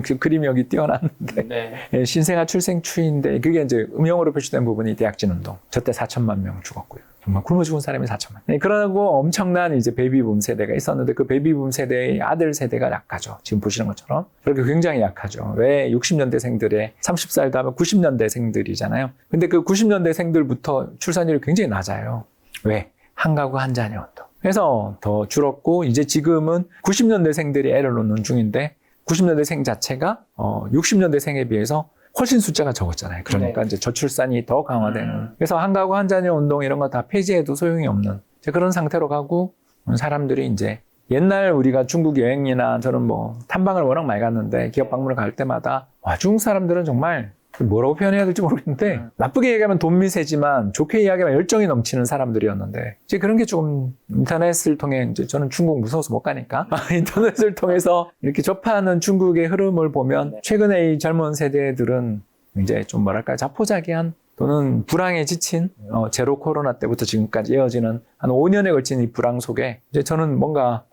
그 그림이 여기 띄어놨는데 예, 신생아 출생 추이인데 그게 이제 음영으로 표시된 부분이 대약진 운동. 저때 4천만 명 죽었고요. 정말 굶어 죽은 사람이 4천만. 예, 그러고 엄청난 이제 베이비붐 세대가 있었는데 그 베이비붐 세대의 아들 세대가 약하죠. 지금 보시는 것처럼. 그렇게 굉장히 약하죠. 왜 60년대생들의 30살 다음에 90년대생들이잖아요. 근데 그 90년대생들부터 출산율이 굉장히 낮아요. 왜? 한 가구 한 자녀 운동. 그래서 더 줄었고, 이제 지금은 90년대생들이 애를 놓는 중인데 90년대생 자체가 60년대생에 비해서 훨씬 숫자가 적었잖아요. 그러니까 이제 저출산이 더 강화되는. 그래서 한 가구 한 자녀 운동 이런 거 다 폐지해도 소용이 없는 그런 상태로 가고, 사람들이 이제 옛날 우리가 중국 여행이나 저는 뭐 탐방을 워낙 많이 갔는데 기업 방문을 갈 때마다 와, 중국 사람들은 정말 뭐라고 표현해야 될지 모르겠는데 나쁘게 얘기하면 돈미세지만 좋게 이야기하면 열정이 넘치는 사람들이었는데, 이제 그런 게 조금 인터넷을 통해, 이제 저는 중국 무서워서 못 가니까 인터넷을 통해서 이렇게 접하는 중국의 흐름을 보면 최근에 이 젊은 세대들은 이제 좀 뭐랄까 자포자기한 또는 불황에 지친 제로 코로나 때부터 지금까지 이어지는 한 5년에 걸친 이 불황 속에 이제 저는 뭔가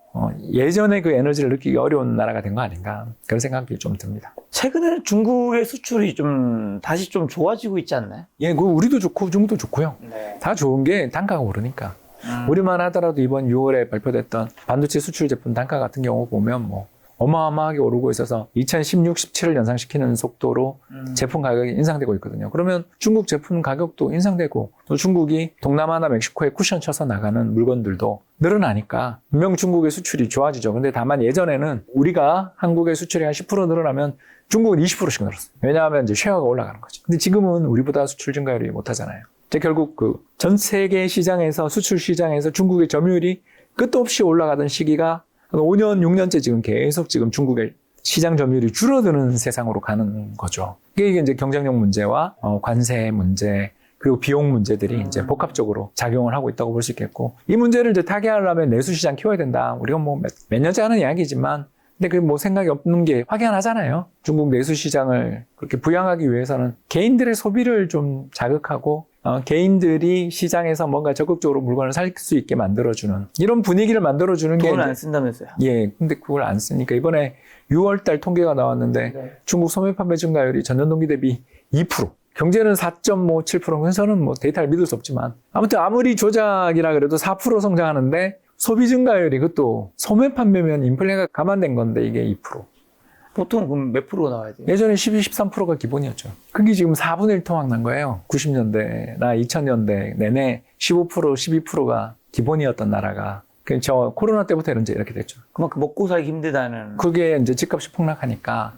예전에 그 에너지를 느끼기 어려운 나라가 된 거 아닌가, 그런 생각이 좀 듭니다. 최근에는 중국의 수출이 좀 다시 좀 좋아지고 있지 않나요? 예, 그 우리도 좋고 중국도 좋고요. 다 좋은 게 단가가 오르니까. 우리만 하더라도 이번 6월에 발표됐던 반도체 수출 제품 단가 같은 경우 보면 뭐 어마어마하게 오르고 있어서 2016, 17을 연상시키는 속도로 제품 가격이 인상되고 있거든요. 그러면 중국 제품 가격도 인상되고, 또 중국이 동남아나 멕시코에 쿠션 쳐서 나가는 물건들도 늘어나니까 분명 중국의 수출이 좋아지죠. 근데 다만 예전에는 우리가 한국의 수출이 한 10% 늘어나면 중국은 20%씩 늘었어요. 왜냐하면 이제 쉐어가 올라가는 거죠. 근데 지금은 우리보다 수출 증가율이 못하잖아요. 이제 결국 그 전 세계 시장에서, 수출 시장에서 중국의 점유율이 끝도 없이 올라가던 시기가 5년, 6년째 지금 계속 지금 중국의 시장 점유율이 줄어드는 세상으로 가는 거죠. 이게 이제 경쟁력 문제와 관세 문제, 그리고 비용 문제들이 이제 복합적으로 작용을 하고 있다고 볼 수 있겠고, 이 문제를 이제 타개하려면 내수 시장 키워야 된다. 우리가 뭐 몇 년째 하는 이야기지만 근데 그 뭐 생각이 없는 게 확연하잖아요. 중국 내수 시장을 그렇게 부양하기 위해서는 개인들의 소비를 좀 자극하고 개인들이 시장에서 뭔가 적극적으로 물건을 살 수 있게 만들어주는 이런 분위기를 만들어주는 게 돈을 안 쓴다면서요? 예, 근데 그걸 안 쓰니까 이번에 6월 달 통계가 나왔는데 네. 중국 소매 판매 증가율이 전년 동기 대비 2%. 경제는 4.57%. 그래서 저는 뭐 데이터를 믿을 수 없지만 아무튼 아무리 조작이라 그래도 4% 성장하는데 소비 증가율이 그것도 소매 판매면 인플레가 감안된 건데 이게 2%. 보통 그럼 몇 프로 나와야 돼요? 예전에 12, 13%가 기본이었죠. 그게 지금 4분의 1 토막 난 거예요. 90년대나 2000년대 내내 15%, 12%가 기본이었던 나라가. 저 코로나 때부터 이제 이렇게 됐죠. 그만큼 먹고 살기 힘들다는. 그게 이제 집값이 폭락하니까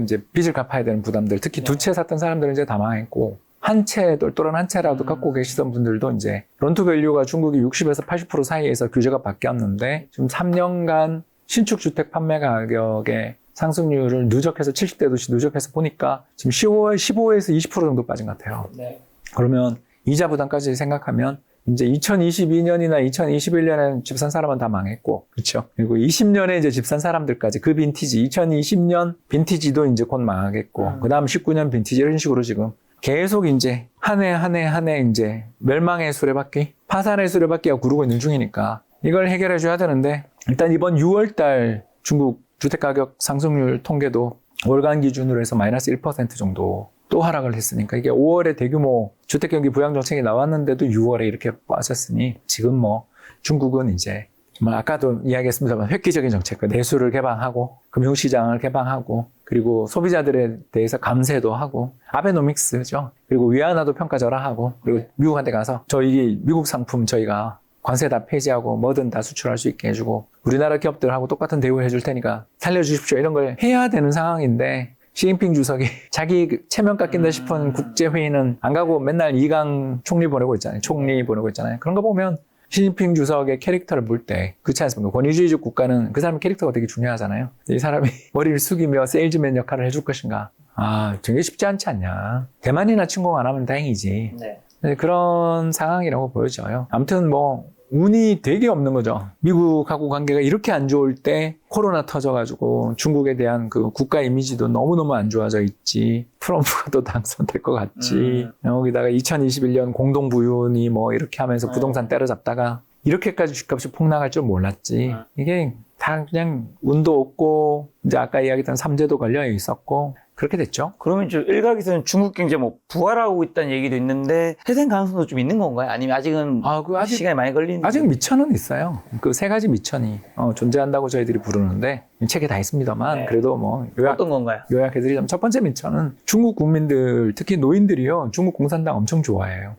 이제 빚을 갚아야 되는 부담들, 특히 네. 두 채 샀던 사람들은 이제 다 망했고 한 채, 똘똘한 한 채라도 갖고 계시던 분들도 이제 론투밸류가 중국이 60에서 80% 사이에서 규제가 바뀌었는데 지금 3년간 신축 주택 판매 가격의 상승률을 누적해서 70대 도시 누적해서 보니까 지금 15에서 20% 정도 빠진 것 같아요. 네. 그러면 이자 부담까지 생각하면 이제 2022년이나 2021년에는 집 산 사람은 다 망했고, 그렇죠? 그리고 20년에 이제 집 산 사람들까지 그 빈티지, 2020년 빈티지도 이제 곧 망하겠고, 그 다음 19년 빈티지 이런 식으로 지금 계속 이제 한 해 이제 멸망의 수레바퀴, 파산의 수레바퀴가 구르고 있는 중이니까 이걸 해결해 줘야 되는데 일단 이번 6월 달 중국 주택가격 상승률 통계도 월간 기준으로 해서 마이너스 1% 정도 또 하락을 했으니까 이게 5월에 대규모 주택경기 부양 정책이 나왔는데도 6월에 이렇게 빠졌으니 지금 뭐 중국은 이제 정말 아까도 이야기했습니다만 획기적인 정책, 내수를 개방하고 금융시장을 개방하고 그리고 소비자들에 대해서 감세도 하고 아베노믹스죠. 그리고 위안화도 평가 절하하고 그리고 미국한테 가서 저희 미국 상품 저희가 관세 다 폐지하고 뭐든 다 수출할 수 있게 해주고 우리나라 기업들하고 똑같은 대우 해줄 테니까 살려주십시오 이런 걸 해야 되는 상황인데 시진핑 주석이 자기 체면 깎인다 싶은 국제회의는 안 가고 맨날 이강 총리 보내고 있잖아요. 총리 보내고 있잖아요. 그런 거 보면 시진핑 주석의 캐릭터를 볼 때 그렇지 않습니까? 권위주의적 국가는 그 사람의 캐릭터가 되게 중요하잖아요. 이 사람이 머리를 숙이며 세일즈맨 역할을 해줄 것인가? 되게 쉽지 않지 않냐. 대만이나 침공 안 하면 다행이지. 네. 그런 상황이라고 보여져요. 아무튼 뭐 운이 되게 없는 거죠. 미국하고 관계가 이렇게 안 좋을 때 코로나 터져가지고 중국에 대한 그 국가 이미지도 너무너무 안 좋아져 있지. 트럼프가 또 당선될 것 같지. 여기다가 2021년 공동부윤이 뭐 이렇게 하면서 부동산 때려잡다가 이렇게까지 집값이 폭락할 줄 몰랐지. 이게 다 그냥 운도 없고 이제 아까 이야기했던 삼재도 걸려 있었고 그렇게 됐죠. 그러면 좀 일각에서는 중국 경제 뭐 부활하고 있다는 얘기도 있는데 회생 가능성도 좀 있는 건가요? 아니면 아직은 아직 시간이 많이 걸리는? 아직 미천은 있어요. 그 세 가지 미천이 존재한다고 저희들이 부르는데 책에 다 있습니다만 네. 그래도 뭐 어떤 건가요? 요약해드리자면 첫 번째 미천은 중국 국민들 특히 노인들이요 중국 공산당 엄청 좋아해요.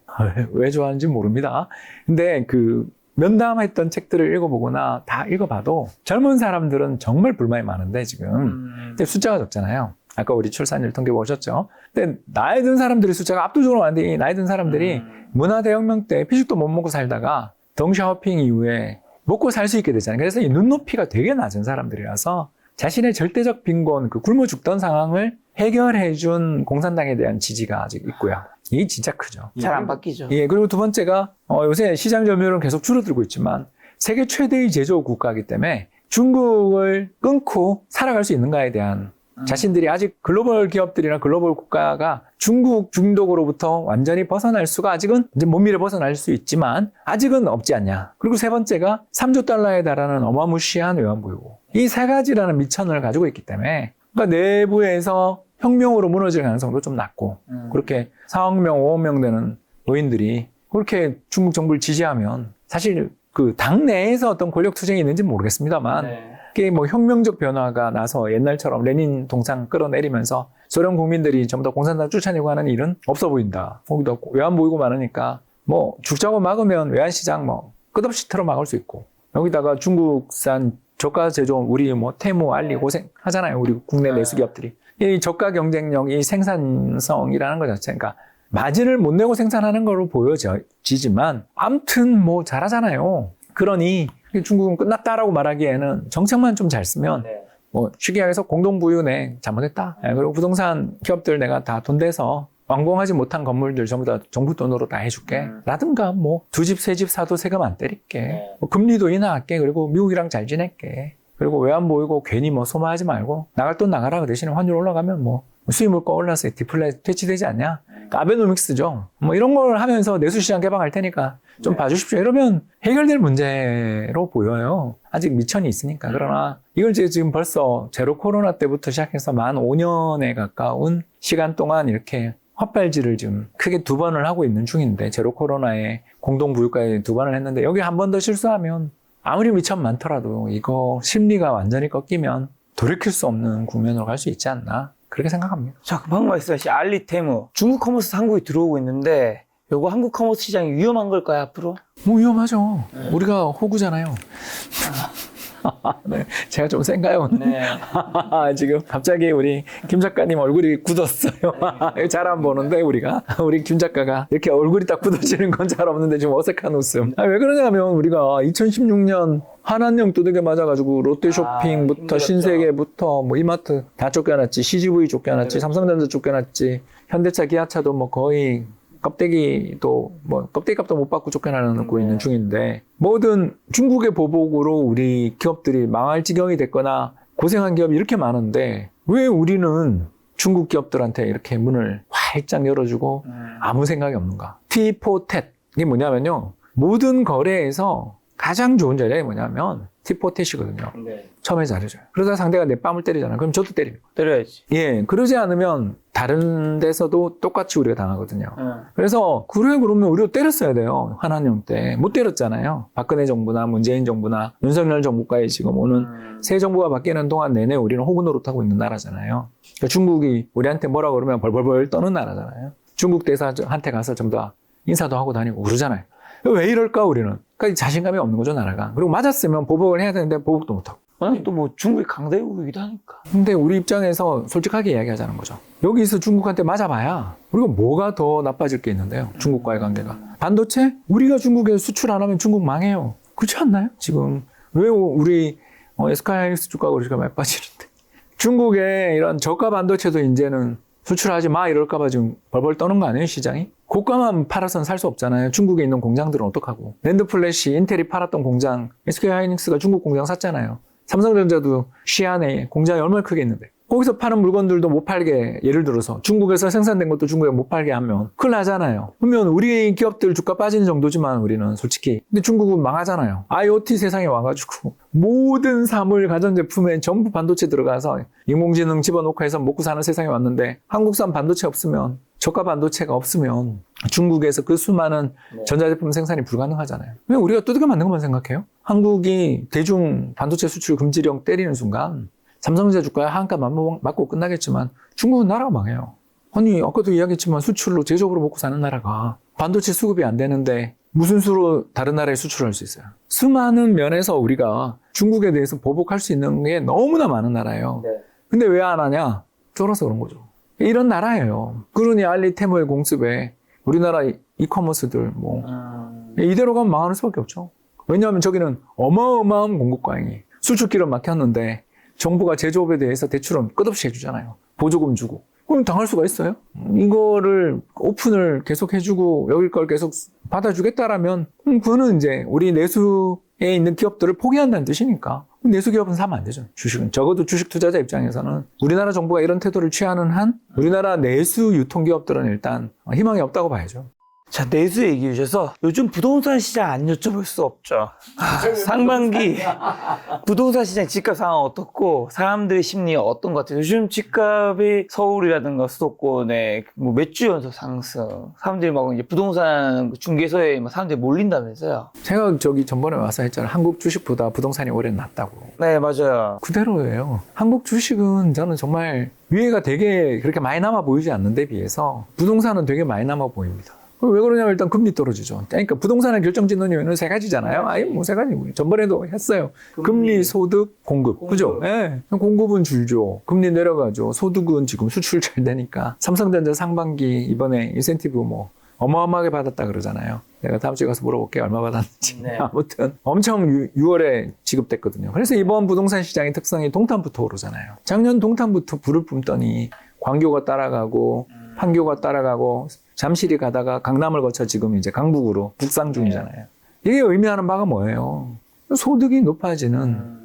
왜 좋아하는지 모릅니다. 근데 그 면담했던 책들을 읽어보거나 다 읽어봐도 젊은 사람들은 정말 불만이 많은데 지금 근데 숫자가 적잖아요. 아까 우리 출산율 통계 보셨죠? 근데 나이 든 사람들이 숫자가 압도적으로 많은데 이 나이 든 사람들이 문화대혁명 때 피식도 못 먹고 살다가 덩샤오핑 이후에 먹고 살 수 있게 되잖아요. 그래서 이 눈높이가 되게 낮은 사람들이라서 자신의 절대적 빈곤, 그 굶어 죽던 상황을 해결해준 공산당에 대한 지지가 아직 있고요. 이게 진짜 크죠. 잘 안 바뀌죠. 예, 그리고 두 번째가 요새 시장 점유율은 계속 줄어들고 있지만 세계 최대의 제조업 국가이기 때문에 중국을 끊고 살아갈 수 있는가에 대한 자신들이 아직 글로벌 기업들이나 글로벌 국가가 중국 중독으로부터 완전히 벗어날 수가 아직은 이제 몸밀에 벗어날 수 있지만 아직은 없지 않냐. 그리고 세 번째가 3조 달러에 달하는 어마무시한 외환보유고. 이 세 가지라는 미천을 가지고 있기 때문에 그러니까 내부에서 혁명으로 무너질 가능성도 좀 낮고 그렇게 4억 명, 5억 명 되는 노인들이 그렇게 중국 정부를 지지하면 사실 그 당내에서 어떤 권력 투쟁이 있는지는 모르겠습니다만 그게 뭐 혁명적 변화가 나서 옛날처럼 레닌 동상 끌어내리면서 소련 국민들이 전부 다 공산당 쫓아내고 하는 일은 없어 보인다. 거기도 외환 보이고 많으니까 뭐 죽자고 막으면 외환시장 뭐 끝없이 틀어 막을 수 있고 여기다가 중국산 저가 제조업 우리 뭐 테무, 알리 고생하잖아요. 우리 국내 내수 기업들이. 이 저가 경쟁력, 이 생산성이라는 것 자체가 마진을 못 내고 생산하는 거로 보여지지만 아무튼 뭐 잘하잖아요. 그러니 중국은 끝났다라고 말하기에는 정책만 좀 잘 쓰면 뭐 쉽게 얘기해서 공동부유네 잘못했다. 그리고 부동산 기업들 내가 다 돈 대서 완공하지 못한 건물들 전부 다 정부 돈으로 다 해줄게. 라든가 뭐 두 집, 세 집 사도 세금 안 때릴게. 뭐 금리도 인하할게. 그리고 미국이랑 잘 지낼게. 그리고 외환 보이고 괜히 뭐 소모하지 말고 나갈 돈 나가라. 그 대신에 환율 올라가면 뭐 수입 물가 올라서 디플레 퇴치되지 않냐? 그러니까 아베노믹스죠. 뭐 이런 걸 하면서 내수시장 개방할 테니까 좀 봐주십시오. 이러면 해결될 문제로 보여요. 아직 미천이 있으니까. 그러나 이걸 지금 벌써 제로 코로나 때부터 시작해서 만 5년에 가까운 시간 동안 이렇게 헛발질을 지금 크게 2번을 하고 있는 중인데, 제로 코로나에 공동부유가에 2번을 했는데, 여기 한 번 더 실수하면 아무리 미천 많더라도 이거 심리가 완전히 꺾이면 돌이킬 수 없는 국면으로 갈 수 있지 않나, 그렇게 생각합니다. 자, 그 방금 말씀하신 알리테무. 중국 커머스 한국에 들어오고 있는데, 요거 한국 커머스 시장이 위험한 걸까요, 앞으로? 뭐 위험하죠. 우리가 호구잖아요. 네, 제가 좀 센가요? 네. 지금 갑자기 우리 김 작가님 얼굴이 굳었어요. 잘 안 보는데 우리 김 작가가 이렇게 얼굴이 딱 굳어지는 건 잘 없는데 지금 어색한 웃음. 왜 그러냐면 우리가 2016년 한한령 두들겨 맞아가지고 롯데쇼핑부터 힘들었죠. 신세계부터 뭐 이마트 다 쫓겨났지, CGV 쫓겨났지, 삼성전자 쫓겨났지, 현대차, 기아차도 뭐 거의 껍데기도 뭐 껍데기 값도 못 받고 쫓겨나고 있는 중인데, 뭐든 중국의 보복으로 우리 기업들이 망할 지경이 됐거나 고생한 기업이 이렇게 많은데 왜 우리는 중국 기업들한테 이렇게 문을 활짝 열어주고 아무 생각이 없는가? T4TET 이게 뭐냐면요, 모든 거래에서 가장 좋은 자리가 뭐냐면 T4TET이거든요. 네. 처음에 잘해줘요. 그러다 상대가 내 뺨을 때리잖아요. 그럼 저도 때립니다. 때려야지. 예, 그러지 않으면 다른 데서도 똑같이 우리가 당하거든요. 그래서 그래 그러면 우리도 때렸어야 돼요. 한한령 때 못 때렸잖아요. 박근혜 정부나 문재인 정부나 윤석열 정부까지 지금 오는 새 정부가 바뀌는 동안 내내 우리는 호구 노릇하고 있는 나라잖아요. 그러니까 중국이 우리한테 뭐라 그러면 벌벌벌 떠는 나라잖아요. 중국 대사한테 가서 전부 다 인사도 하고 다니고 그러잖아요. 왜 이럴까 우리는? 그러니까 자신감이 없는 거죠, 나라가. 그리고 맞았으면 보복을 해야 되는데 보복도 못하고. 아니, 또 뭐 중국이 강대국이기도 하니까. 근데 우리 입장에서 솔직하게 이야기하자는 거죠. 여기서 중국한테 맞아봐야 우리가 뭐가 더 나빠질 게 있는데요, 중국과의 관계가. 반도체? 우리가 중국에 수출 안 하면 중국 망해요. 그렇지 않나요? 지금 왜 우리 SK하이닉스 주가가 그렇게 많이 빠지는데. 중국에 이런 저가 반도체도 이제는 수출하지 마 이럴까 봐 지금 벌벌 떠는 거 아니에요, 시장이? 고가만 팔아서는 살 수 없잖아요. 중국에 있는 공장들은 어떡하고. 랜드플래시, 인텔이 팔았던 공장, SK하이닉스가 중국 공장 샀잖아요. 삼성전자도 시안에 공장이 얼마나 크게 있는데, 거기서 파는 물건들도 못 팔게, 예를 들어서 중국에서 생산된 것도 중국에 못 팔게 하면 큰일 나잖아요. 그러면 우리 기업들 주가 빠지는 정도지만 우리는 솔직히. 근데 중국은 망하잖아요. IoT 세상에 와가지고 모든 사물 가전제품에 전부 반도체 들어가서 인공지능 집어넣고 해서 먹고 사는 세상에 왔는데, 한국산 반도체 없으면, 저가 반도체가 없으면 중국에서 그 수많은 전자제품 생산이 불가능하잖아요. 왜 우리가 두들겨 맞는 것만 생각해요? 한국이 대중 반도체 수출 금지령 때리는 순간 삼성전자 주가에 한가 맞고 끝나겠지만 중국은 나라가 망해요. 아니, 아까도 이야기했지만 수출로 제조업으로 먹고 사는 나라가 반도체 수급이 안 되는데 무슨 수로 다른 나라에 수출할 수 있어요? 수많은 면에서 우리가 중국에 대해서 보복할 수 있는 게 너무나 많은 나라예요. 근데 왜 안 하냐? 쫄아서 그런 거죠. 이런 나라예요. 그러니 알리테무의 공습에 우리나라 이커머스들 뭐 이대로 가면 망하는 수밖에 없죠. 왜냐하면 저기는 어마어마한 공급 과잉이, 수출길은 막혔는데 정부가 제조업에 대해서 대출은 끝없이 해주잖아요. 보조금 주고. 그럼 당할 수가 있어요? 이거를 오픈을 계속 해주고 여기 걸 계속 받아주겠다라면 그거는 이제 우리 내수에 있는 기업들을 포기한다는 뜻이니까. 내수 기업은 사면 안 되죠. 주식은. 적어도 주식 투자자 입장에서는 우리나라 정부가 이런 태도를 취하는 한 우리나라 내수 유통기업들은 일단 희망이 없다고 봐야죠. 자, 내수 얘기해 주셔서 요즘 부동산 시장 안 여쭤볼 수 없죠. 상반기 부동산 시장 집값 상황 어떻고 사람들의 심리 어떤 것 같아요? 요즘 집값이 서울이라든가 수도권에 뭐 몇 주 연속 상승. 사람들이 막 이제 부동산 중개소에 막 사람들이 몰린다면서요. 제가 저기 전번에 와서 했잖아요. 한국 주식보다 부동산이 올해는 낫다고. 네, 맞아요. 그대로예요. 한국 주식은 저는 정말 위에가 되게 그렇게 많이 남아 보이지 않는 데 비해서 부동산은 되게 많이 남아 보입니다. 왜 그러냐면 일단 금리 떨어지죠. 그러니까 부동산의 결정짓는 이유는 세 가지잖아요. 아니 뭐 세 가지. 전번에도 했어요. 금리, 소득, 공급. 그죠? 예. 네. 공급은 줄죠. 금리 내려가죠. 소득은 지금 수출 잘 되니까. 삼성전자 상반기 이번에 인센티브 뭐 어마어마하게 받았다 그러잖아요. 내가 다음 주에 가서 물어볼게요. 얼마 받았는지. 네. 아무튼 엄청 6월에 지급됐거든요. 그래서 이번 부동산 시장의 특성이 동탄부터 오르잖아요. 작년 동탄부터 불을 뿜더니 광교가 따라가고 판교가 따라가고 잠실이 가다가 강남을 거쳐 지금 이제 강북으로 북상 중이잖아요. 이게 의미하는 바가 뭐예요? 소득이 높아지는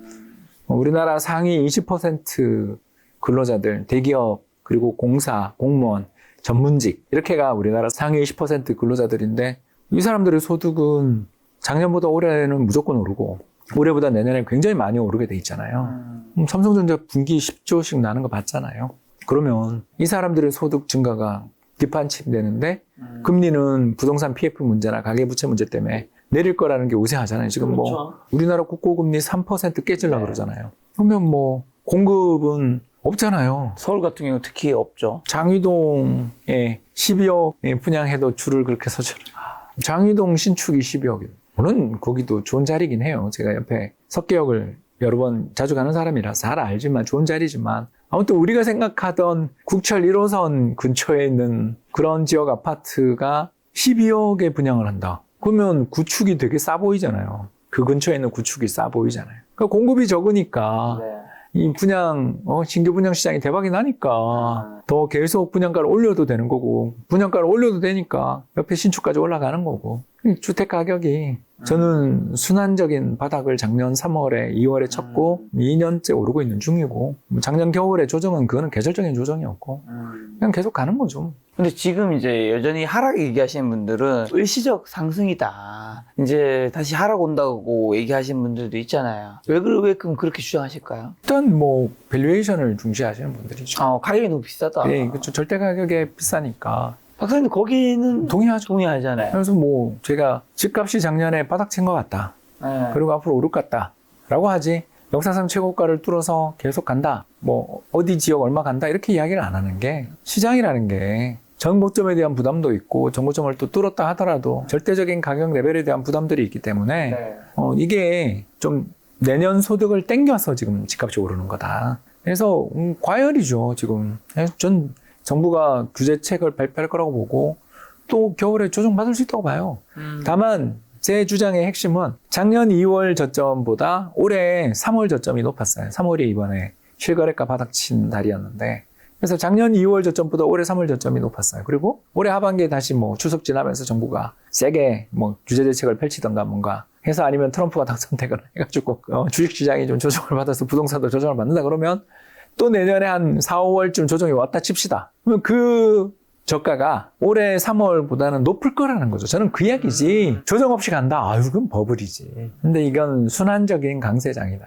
우리나라 상위 20% 근로자들, 대기업, 그리고 공사, 공무원, 전문직 이렇게가 우리나라 상위 20% 근로자들인데 이 사람들의 소득은 작년보다 올해는 무조건 오르고 올해보다 내년에 굉장히 많이 오르게 돼 있잖아요. 삼성전자 분기 10조씩 나는 거 봤잖아요. 그러면 이 사람들의 소득 증가가 뒷받침되는데 금리는 부동산 PF 문제나 가계부채 문제 때문에 내릴 거라는 게 우세하잖아요. 지금 뭐 그렇죠. 우리나라 국고금리 3% 깨질라 그러잖아요. 그러면 뭐 공급은 없잖아요. 서울 같은 경우 특히 없죠. 장위동에 12억 분양해도 줄을 그렇게 서잖아요. 장위동 신축이 12억이에요. 물론 거기도 좋은 자리긴 해요. 제가 옆에 석계역을 여러 번 자주 가는 사람이라서 잘 알지만 좋은 자리지만 아무튼 우리가 생각하던 국철 1호선 근처에 있는 그런 지역 아파트가 12억에 분양을 한다. 그러면 구축이 되게 싸 보이잖아요. 그 근처에 있는 구축이 싸 보이잖아요. 그러니까 공급이 적으니까 이 분양, 신규 분양 시장이 대박이 나니까 더 계속 분양가를 올려도 되는 거고, 분양가를 올려도 되니까 옆에 신축까지 올라가는 거고, 주택 가격이 저는 순환적인 바닥을 작년 3월에, 2월에 쳤고, 2년째 오르고 있는 중이고, 작년 겨울에 조정은 그거는 계절적인 조정이었고, 그냥 계속 가는 거죠. 근데 지금 이제 여전히 하락 얘기하시는 분들은 일시적 상승이다. 이제 다시 하락 온다고 얘기하시는 분들도 있잖아요. 왜 그럼 그렇게 주장하실까요? 일단 뭐, 밸류에이션을 중시하시는 분들이죠. 가격이 너무 비싸다. 네, 그렇죠. 절대 가격이 비싸니까. 박사님 거기는 동의하잖아요. 그래서 뭐, 제가 집값이 작년에 바닥 친 것 같다. 네. 그리고 앞으로 오를 것 같다. 라고 하지, 역사상 최고가를 뚫어서 계속 간다. 뭐, 어디 지역 얼마 간다. 이렇게 이야기를 안 하는 게, 시장이라는 게, 정고점에 대한 부담도 있고, 정고점을 또 뚫었다 하더라도, 절대적인 가격 레벨에 대한 부담들이 있기 때문에, 이게 좀 내년 소득을 땡겨서 지금 집값이 오르는 거다. 그래서, 과열이죠, 지금. 전 정부가 규제책을 발표할 거라고 보고, 또 겨울에 조정받을 수 있다고 봐요. 다만, 제 주장의 핵심은 작년 2월 저점보다 올해 3월 저점이 높았어요. 3월이 이번에 실거래가 바닥친 달이었는데, 그래서 작년 2월 저점보다 올해 3월 저점이 높았어요. 그리고 올해 하반기에 다시 뭐 추석 지나면서 정부가 세게 뭐 규제 대책을 펼치던가 뭔가 해서 아니면 트럼프가 당선되거나 해가지고 주식시장이 좀 조정을 받아서 부동산도 조정을 받는다 그러면 또 내년에 한 4, 5월쯤 조정이 왔다 칩시다. 그러면 그 저가가 올해 3월보다는 높을 거라는 거죠. 저는 그 이야기지. 조정 없이 간다. 아유, 그건 버블이지. 근데 이건 순환적인 강세장이다.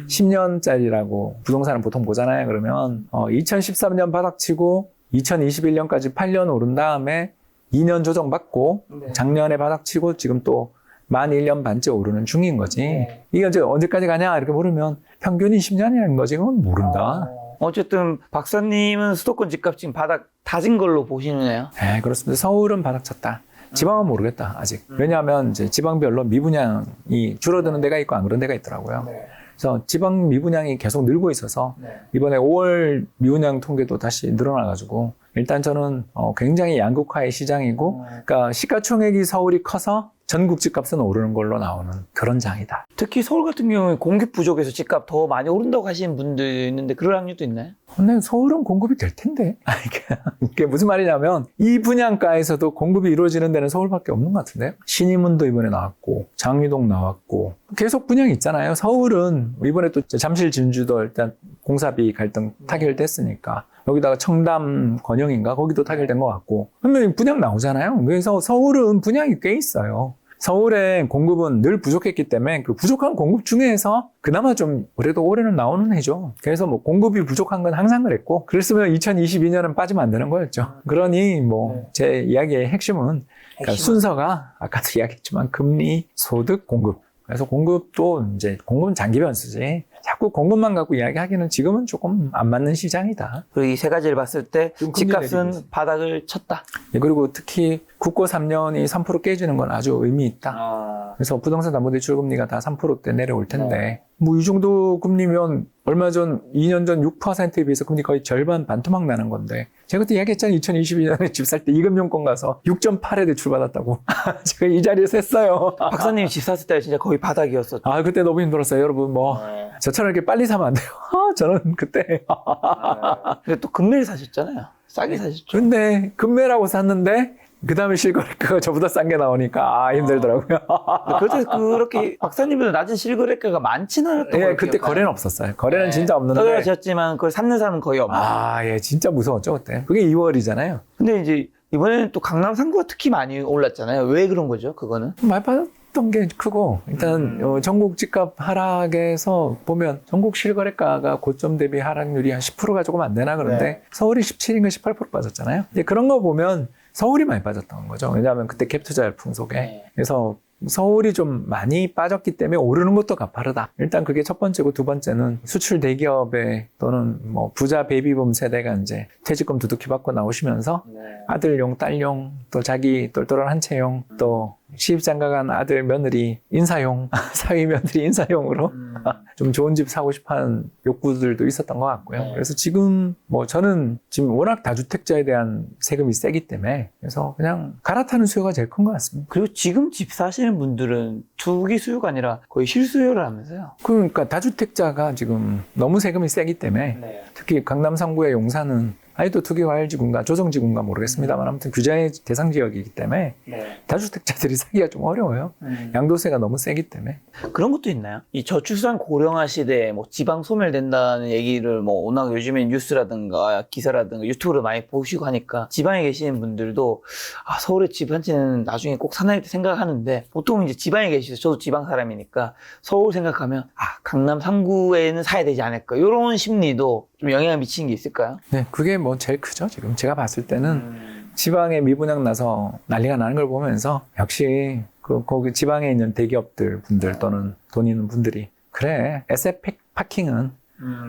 10년짜리라고 부동산을 보통 보잖아요. 그러면 2013년 바닥치고 2021년까지 8년 오른 다음에 2년 조정받고 작년에 바닥치고 지금 또 만 1년 반째 오르는 중인 거지. 이게 이제 언제까지 가냐 이렇게 물으면 평균이 10년이라는 거지. 그건 모른다. 어쨌든 박사님은 수도권 집값 지금 바닥 다진 걸로 보시네요. 네, 그렇습니다. 서울은 바닥 쳤다. 지방은 모르겠다, 아직. 왜냐하면 이제 지방별로 미분양이 줄어드는 데가 있고 안 그런 데가 있더라고요. 그래서 지방 미분양이 계속 늘고 있어서 이번에 5월 미분양 통계도 다시 늘어나가지고 일단 저는 굉장히 양극화의 시장이고, 그러니까 시가총액이 서울이 커서 전국 집값은 오르는 걸로 나오는 그런 장이다. 특히 서울 같은 경우에 공급 부족해서 집값 더 많이 오른다고 하시는 분들 있는데 그럴 확률도 있나요? 근데 서울은 공급이 될 텐데. 이게 무슨 말이냐면 이 분양가에서도 공급이 이루어지는 데는 서울밖에 없는 것 같은데요. 신의문도 이번에 나왔고 장위동 나왔고 계속 분양이 있잖아요. 서울은 이번에 또 잠실 진주도 일단 공사비 갈등 타결됐으니까 여기다가 청담 권영인가 거기도 타결된 것 같고 그러면 분양 나오잖아요. 그래서 서울은 분양이 꽤 있어요. 서울의 공급은 늘 부족했기 때문에 그 부족한 공급 중에서 그나마 좀 그래도 올해는 나오는 해죠. 그래서 뭐 공급이 부족한 건 항상 그랬고 그랬으면 2022년은 빠지면 안 되는 거였죠. 그러니 뭐 제 이야기의 핵심은 그러니까 순서가 아까도 이야기했지만 금리, 소득, 공급. 그래서 공급도 이제 공급은 장기 변수지. 자꾸 공급만 갖고 이야기하기는 지금은 조금 안 맞는 시장이다. 그리고 이 세 가지를 봤을 때 지금 금리 내리고 집값은 있어요. 바닥을 쳤다. 네, 그리고 특히 국고 3년이 3% 깨지는 건 아주 의미 있다. 그래서 부동산 담보대출 금리가 다 3%대 내려올 텐데 뭐 이 정도 금리면 얼마 전 2년 전 6%에 비해서 금리 거의 절반 반토막 나는 건데 제가 그때 이야기했잖아요. 2022년에 집 살 때 이금융권 가서 6.8에 대출 받았다고. 제가 이 자리에서 했어요. 박사님이 집 샀을 때 진짜 거의 바닥이었었죠. 아 그때 너무 힘들었어요. 여러분 뭐 저처럼 이렇게 빨리 사면 안 돼요. 저는 그때 근데 또 금매를 사셨잖아요. 싸게 사셨죠. 근데 금매라고 샀는데 그 다음에 실거래가가 저보다 싼 게 나오니까 힘들더라고요. 그때 그렇게 박사님보다 낮은 실거래가가 많지는 않았던 예, 걸로 그때 기억나요. 거래는 없었어요. 거래는 진짜 없는데. 떨어졌지만 그걸 샀는 사람은 거의 없고. 아, 예, 진짜 무서웠죠, 그때. 그게 2월이잖아요. 근데 이제 이번에는 또 강남 상구가 특히 많이 올랐잖아요. 왜 그런 거죠? 그거는? 많이 빠졌던 게 크고, 일단, 전국 집값 하락에서 보면, 전국 실거래가가 고점 대비 하락률이 한 10%가 조금 안 되나 그런데, 네. 서울이 17인가 18% 빠졌잖아요. 이제 그런 거 보면, 서울이 많이 빠졌던 거죠. 왜냐하면 그때 갭 투자 열풍 속에. 네. 그래서 서울이 좀 많이 빠졌기 때문에 오르는 것도 가파르다. 일단 그게 첫 번째고, 두 번째는 수출 대기업에 또는 뭐 부자 베이비붐 세대가 이제 퇴직금 두둑히 받고 나오시면서 아들용, 딸용, 또 자기 똘똘한 한 채용, 또 시집장가간 아들, 며느리, 인사용, 사위 며느리 인사용으로 좀 좋은 집 사고 싶어 하는 욕구들도 있었던 것 같고요. 네. 그래서 지금 뭐 저는 지금 워낙 다주택자에 대한 세금이 세기 때문에 그래서 그냥 갈아타는 수요가 제일 큰 것 같습니다. 그리고 지금 집 사시는 분들은 투기 수요가 아니라 거의 실수요를 하면서요. 그러니까 다주택자가 지금 너무 세금이 세기 때문에 특히 강남 3구의 용산은 아직도 투기과열지구인가 조정지구인가 모르겠습니다만 아무튼 규제 대상 지역이기 때문에 다주택자들이 사기가 좀 어려워요. 양도세가 너무 세기 때문에. 그런 것도 있나요? 이 저출산 고령화 시대에 뭐 지방 소멸된다는 얘기를 뭐 워낙 요즘에 뉴스라든가 기사라든가 유튜브를 많이 보시고 하니까 지방에 계시는 분들도 아, 서울에 집 한 채는 나중에 꼭 사나이때 생각하는데 보통 이제 지방에 계시죠. 저도 지방 사람이니까 서울 생각하면 아, 강남 3구에는 사야 되지 않을까. 이런 심리도 좀 영향을 미치는 게 있을까요? 네, 그게 뭐 제일 크죠. 지금 제가 봤을 때는 지방에 미분양 나서 난리가 나는 걸 보면서 역시 거기 지방에 있는 대기업들 분들 또는 돈 있는 분들이 그래, 에셋 파킹은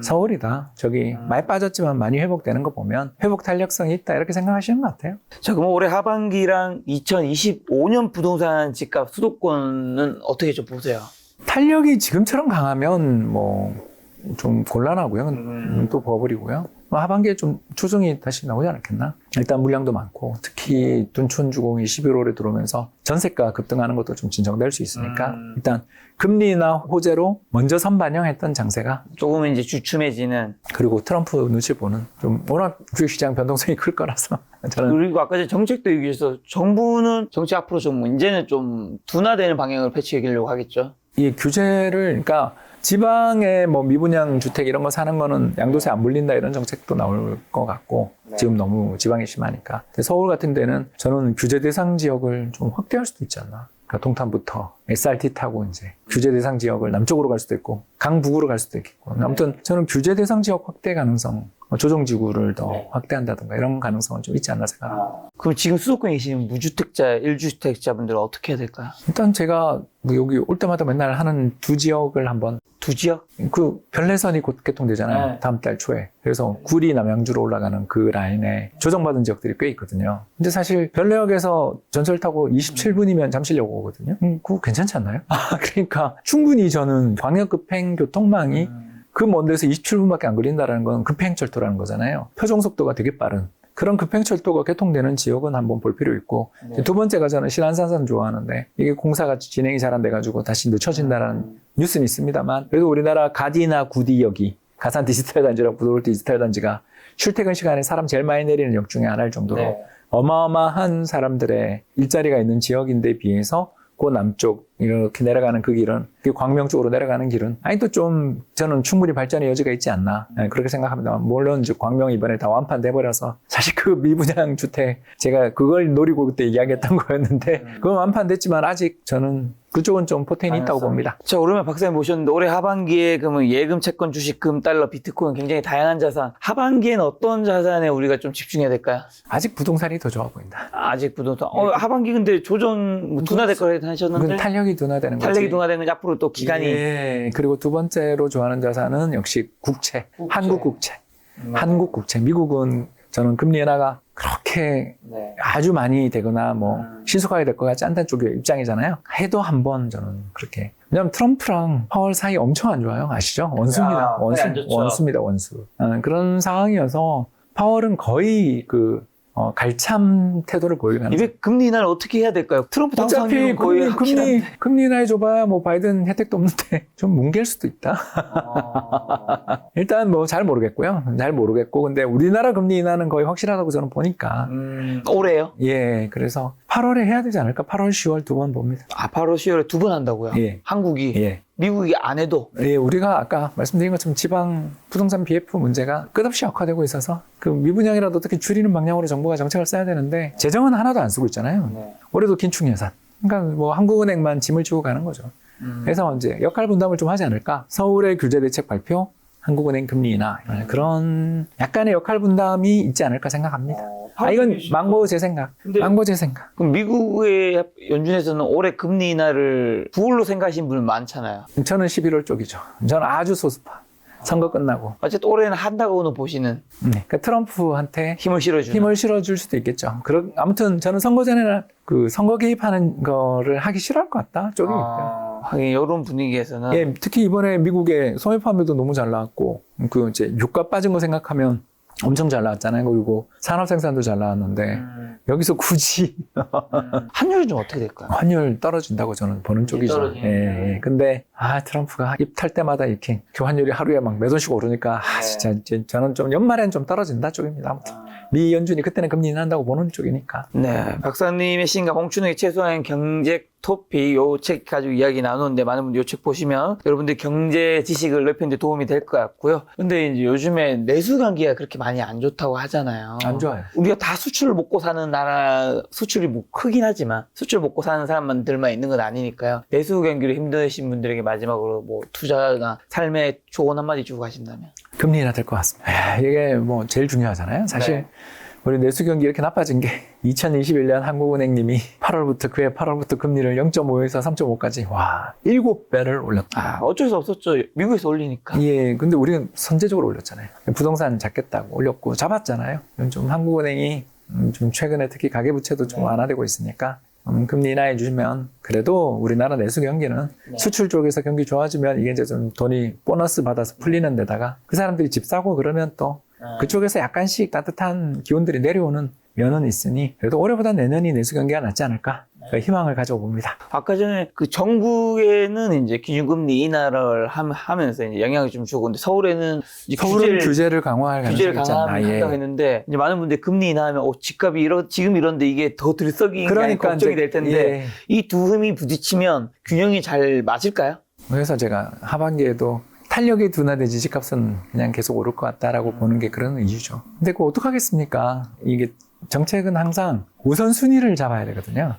서울이다. 저기 많이 빠졌지만 많이 회복되는 거 보면 회복 탄력성이 있다. 이렇게 생각하시는 것 같아요. 자, 그럼 올해 하반기랑 2025년 부동산 집값 수도권은 어떻게 좀 보세요? 탄력이 지금처럼 강하면 뭐 좀 곤란하고요. 또 버블이고요. 하반기에 좀 조정이 다시 나오지 않았겠나? 일단 물량도 많고 특히 둔촌 주공이 11월에 들어오면서 전세가 급등하는 것도 좀 진정될 수 있으니까 일단 금리나 호재로 먼저 선반영했던 장세가 조금 이제 주춤해지는. 그리고 트럼프 눈치 보는 좀 워낙 주식시장 변동성이 클 거라서 저는 그리고 아까 전에 정책도 얘기해서 정부는 정책 앞으로 좀 이제는 좀 둔화되는 방향으로 패치하려고 하겠죠. 이 규제를 그러니까 지방에 뭐 미분양 주택 이런 거 사는 거는 양도세 안 물린다 이런 정책도 나올 것 같고 지금 너무 지방이 심하니까. 근데 서울 같은 데는 저는 규제 대상 지역을 좀 확대할 수도 있지 않나. 그러니까 동탄부터 SRT 타고 이제 규제 대상 지역을 남쪽으로 갈 수도 있고 강북으로 갈 수도 있겠고. 아무튼 저는 규제 대상 지역 확대 가능성, 조정지구를 더 확대한다든가 이런 가능성은 좀 있지 않나 생각합니다. 그럼 지금 수도권에 계시는 무주택자, 1주택자분들은 어떻게 해야 될까요? 일단 제가 뭐 여기 올 때마다 맨날 하는 두 지역을 한번 두 지역? 그 별내선이 곧 개통되잖아요. 네. 다음 달 초에. 그래서 구리 남양주로 올라가는 그 라인에 조정받은 지역들이 꽤 있거든요. 근데 사실 별내역에서 전철 타고 27분이면 잠실역 오거든요. 그거 괜찮지 않나요? 그러니까 충분히 저는 광역 급행 교통망이 그 먼 데서 27분밖에 안 걸린다는 건 급행철도라는 거잖아요. 표정 속도가 되게 빠른. 그런 급행철도가 개통되는 지역은 한번 볼 필요 있고 두 번째가 저는 신안산선 좋아하는데 이게 공사가 진행이 잘 안 돼가지고 다시 늦춰진다는 뉴스는 있습니다만 그래도 우리나라 가디나 구디역이 가산 디지털 단지랑 부도울 디지털 단지가 출퇴근 시간에 사람 제일 많이 내리는 역 중에 하나일 정도로 어마어마한 사람들의 일자리가 있는 지역인데 비해서 그 남쪽 이렇게 내려가는 그 길은 광명 쪽으로 내려가는 길은 아직도 좀 저는 충분히 발전의 여지가 있지 않나 그렇게 생각합니다. 물론 이제 광명 이번에 다 완판돼 버려서 사실 그 미분양 주택 제가 그걸 노리고 그때 이야기했던 거였는데 그건 완판됐지만 아직 저는 그쪽은 좀 포텐이 있다고 봅니다. 자, 오랜만에 박사님 모셨는데 올해 하반기에 그러면 예금, 채권, 주식, 금, 달러, 비트코인 굉장히 다양한 자산. 하반기에는 어떤 자산에 우리가 좀 집중해야 될까요? 아직 부동산이 더 좋아 보인다. 아직 부동산. 하반기 근데 조정 뭐 둔화될 거라고 하셨는데 그건 탄력이 둔화되는 거지. 탄력이 둔화되는 건 앞으로 또 기간이. 예. 그리고 두 번째로 좋아하는 자산은 역시 국채. 한국 국채. 한국 국채. 미국은 저는 금리 인하가 그렇게 아주 많이 되거나 뭐 신속하게 될 것 같지 않다는 쪽의 입장이잖아요. 해도 한번 저는 그렇게. 왜냐하면 트럼프랑 파월 사이 엄청 안 좋아요. 아시죠? 원수입니다. 원수입니다. 원수. 그런 상황이어서 파월은 거의 그 갈참 태도를 보이는. 이게 금리 인하를 어떻게 해야 될까요? 트럼프 당선 어차피 확률은 거의 확실한데. 금리 인하해줘봐야 뭐 바이든 혜택도 없는데 좀 뭉갤 수도 있다. 일단 뭐 잘 모르겠고요. 잘 모르겠고 근데 우리나라 금리 인하는 거의 확실하다고 저는 보니까. 올해요? 예, 그래서 8월에 해야 되지 않을까? 8월, 10월 두 번 봅니다. 아, 8월, 10월에 두 번 한다고요? 예. 한국이? 예. 미국이 안 해도? 예, 우리가 아까 말씀드린 것처럼 지방 부동산 BF 문제가 끝없이 악화되고 있어서 그 미분양이라도 어떻게 줄이는 방향으로 정부가 정책을 써야 되는데 재정은 하나도 안 쓰고 있잖아요. 네. 올해도 긴축 예산. 그러니까 뭐 한국은행만 짐을 지고 가는 거죠. 그래서 이제 역할 분담을 좀 하지 않을까? 서울의 규제 대책 발표, 한국은행 금리 인하 그런 약간의 역할 분담이 있지 않을까 생각합니다. 이건 망고 제 생각. 망고 제 생각. 그럼 미국의 연준에서는 올해 금리 인하를 9월로 생각하시는 분은 많잖아요. 저는 11월 쪽이죠. 저는 아주 소수파. 선거 끝나고. 어쨌든 올해는 한다고는 보시는. 네. 그러니까 트럼프한테 힘을 실어주는. 힘을 실어줄 수도 있겠죠. 아무튼 저는 선거 전에는 그 선거 개입하는 거를 하기 싫어할 것 같다. 쪽이 있고요. 하긴 이런 분위기에서는. 예, 특히 이번에 미국의 소매 판매도 너무 잘 나왔고, 그 이제 유가 빠진 거 생각하면 엄청 잘 나왔잖아요. 그리고 산업 생산도 잘 나왔는데 여기서 굳이 환율은 좀 어떻게 될까요? 환율 떨어진다고 저는 보는 쪽이죠. 예. 근데 트럼프가 입 탈 때마다 이렇게 환율이 하루에 막 몇 원씩 오르니까 진짜 이제 저는 좀 연말엔 좀 떨어진다 쪽입니다. 아무튼 미 연준이 그때는 금리 인하한다고 보는 쪽이니까. 네, 박사님의 시인과 홍춘욱의 최소한 경제 토픽 요 책 가지고 이야기 나누는데 많은 분들 요 책 보시면 여러분들 경제 지식을 넓히는 데 도움이 될 것 같고요. 근데 이제 요즘에 내수 관계가 그렇게 많이 안 좋다고 하잖아요. 안 좋아요. 우리가 다 수출을 먹고 사는 나라, 수출이 뭐 크긴 하지만 수출 먹고 사는 사람들만 있는 건 아니니까요. 내수 경기로 힘드신 분들에게 마지막으로 뭐 투자나 삶의 조언 한마디 주고 가신다면. 금리 인하 될 것 같습니다. 이게 뭐 제일 중요하잖아요. 사실 네. 우리 내수 경기 이렇게 나빠진 게 2021년 한국은행님이 8월부터 금리를 0.5에서 3.5까지 7배를 올렸다. 어쩔 수 없었죠. 미국에서 올리니까. 예, 근데 우리는 선제적으로 올렸잖아요. 부동산 잡겠다고 올렸고 잡았잖아요. 좀 한국은행이 좀 최근에 특히 가계부채도 좀 완화되고 있으니까 금리 인하해 주시면 그래도 우리나라 내수 경기는 수출 쪽에서 경기 좋아지면 이게 이제 좀 돈이 보너스 받아서 풀리는 데다가 그 사람들이 집 사고 그러면 또 그쪽에서 약간씩 따뜻한 기운들이 내려오는 면은 있으니 그래도 올해보다 내년이 내수 경기가 낫지 않을까 희망을 가져봅니다. 아까 전에 그 전국에는 이제 기준금리 인하를 하면서 이제 영향을 좀 주고, 근데 서울에는 이제 규제를 강화할 가능성이 있잖아. 한다고 했는데 이제 많은 분들이 금리 인하하면 집값이 지금 이런데 이게 더 들썩이는 그러니까 걱정이 될 텐데 이 두 흠이 부딪히면 균형이 잘 맞을까요? 그래서 제가 하반기에도 탄력이 둔화되지 집값은 그냥 계속 오를 것 같다라고 보는 게 그런 이유죠. 근데 그거 어떡하겠습니까? 이게 정책은 항상 우선순위를 잡아야 되거든요.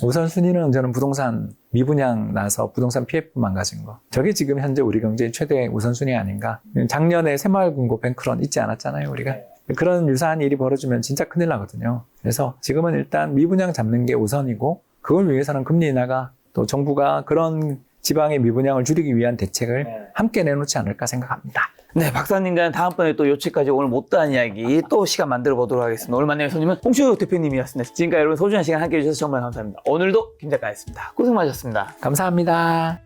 우선순위는 저는 부동산 미분양 나서 부동산 PF 망가진 거. 저게 지금 현재 우리 경제의 최대 우선순위 아닌가. 작년에 새마을금고 뱅크런 있지 않았잖아요, 우리가. 그런 유사한 일이 벌어지면 진짜 큰일 나거든요. 그래서 지금은 일단 미분양 잡는 게 우선이고 그걸 위해서는 금리 인하가 또 정부가 그런 지방의 미분양을 줄이기 위한 대책을 함께 내놓지 않을까 생각합니다. 네, 박사님과는 다음번에 또 요체까지 오늘 못다한 이야기 또 시간 만들어 보도록 하겠습니다. 오늘 만나는 손님은 홍춘욱 대표님이었습니다. 지금까지 여러분 소중한 시간 함께 해주셔서 정말 감사합니다. 오늘도 김 작가였습니다. 고생 많으셨습니다. 감사합니다.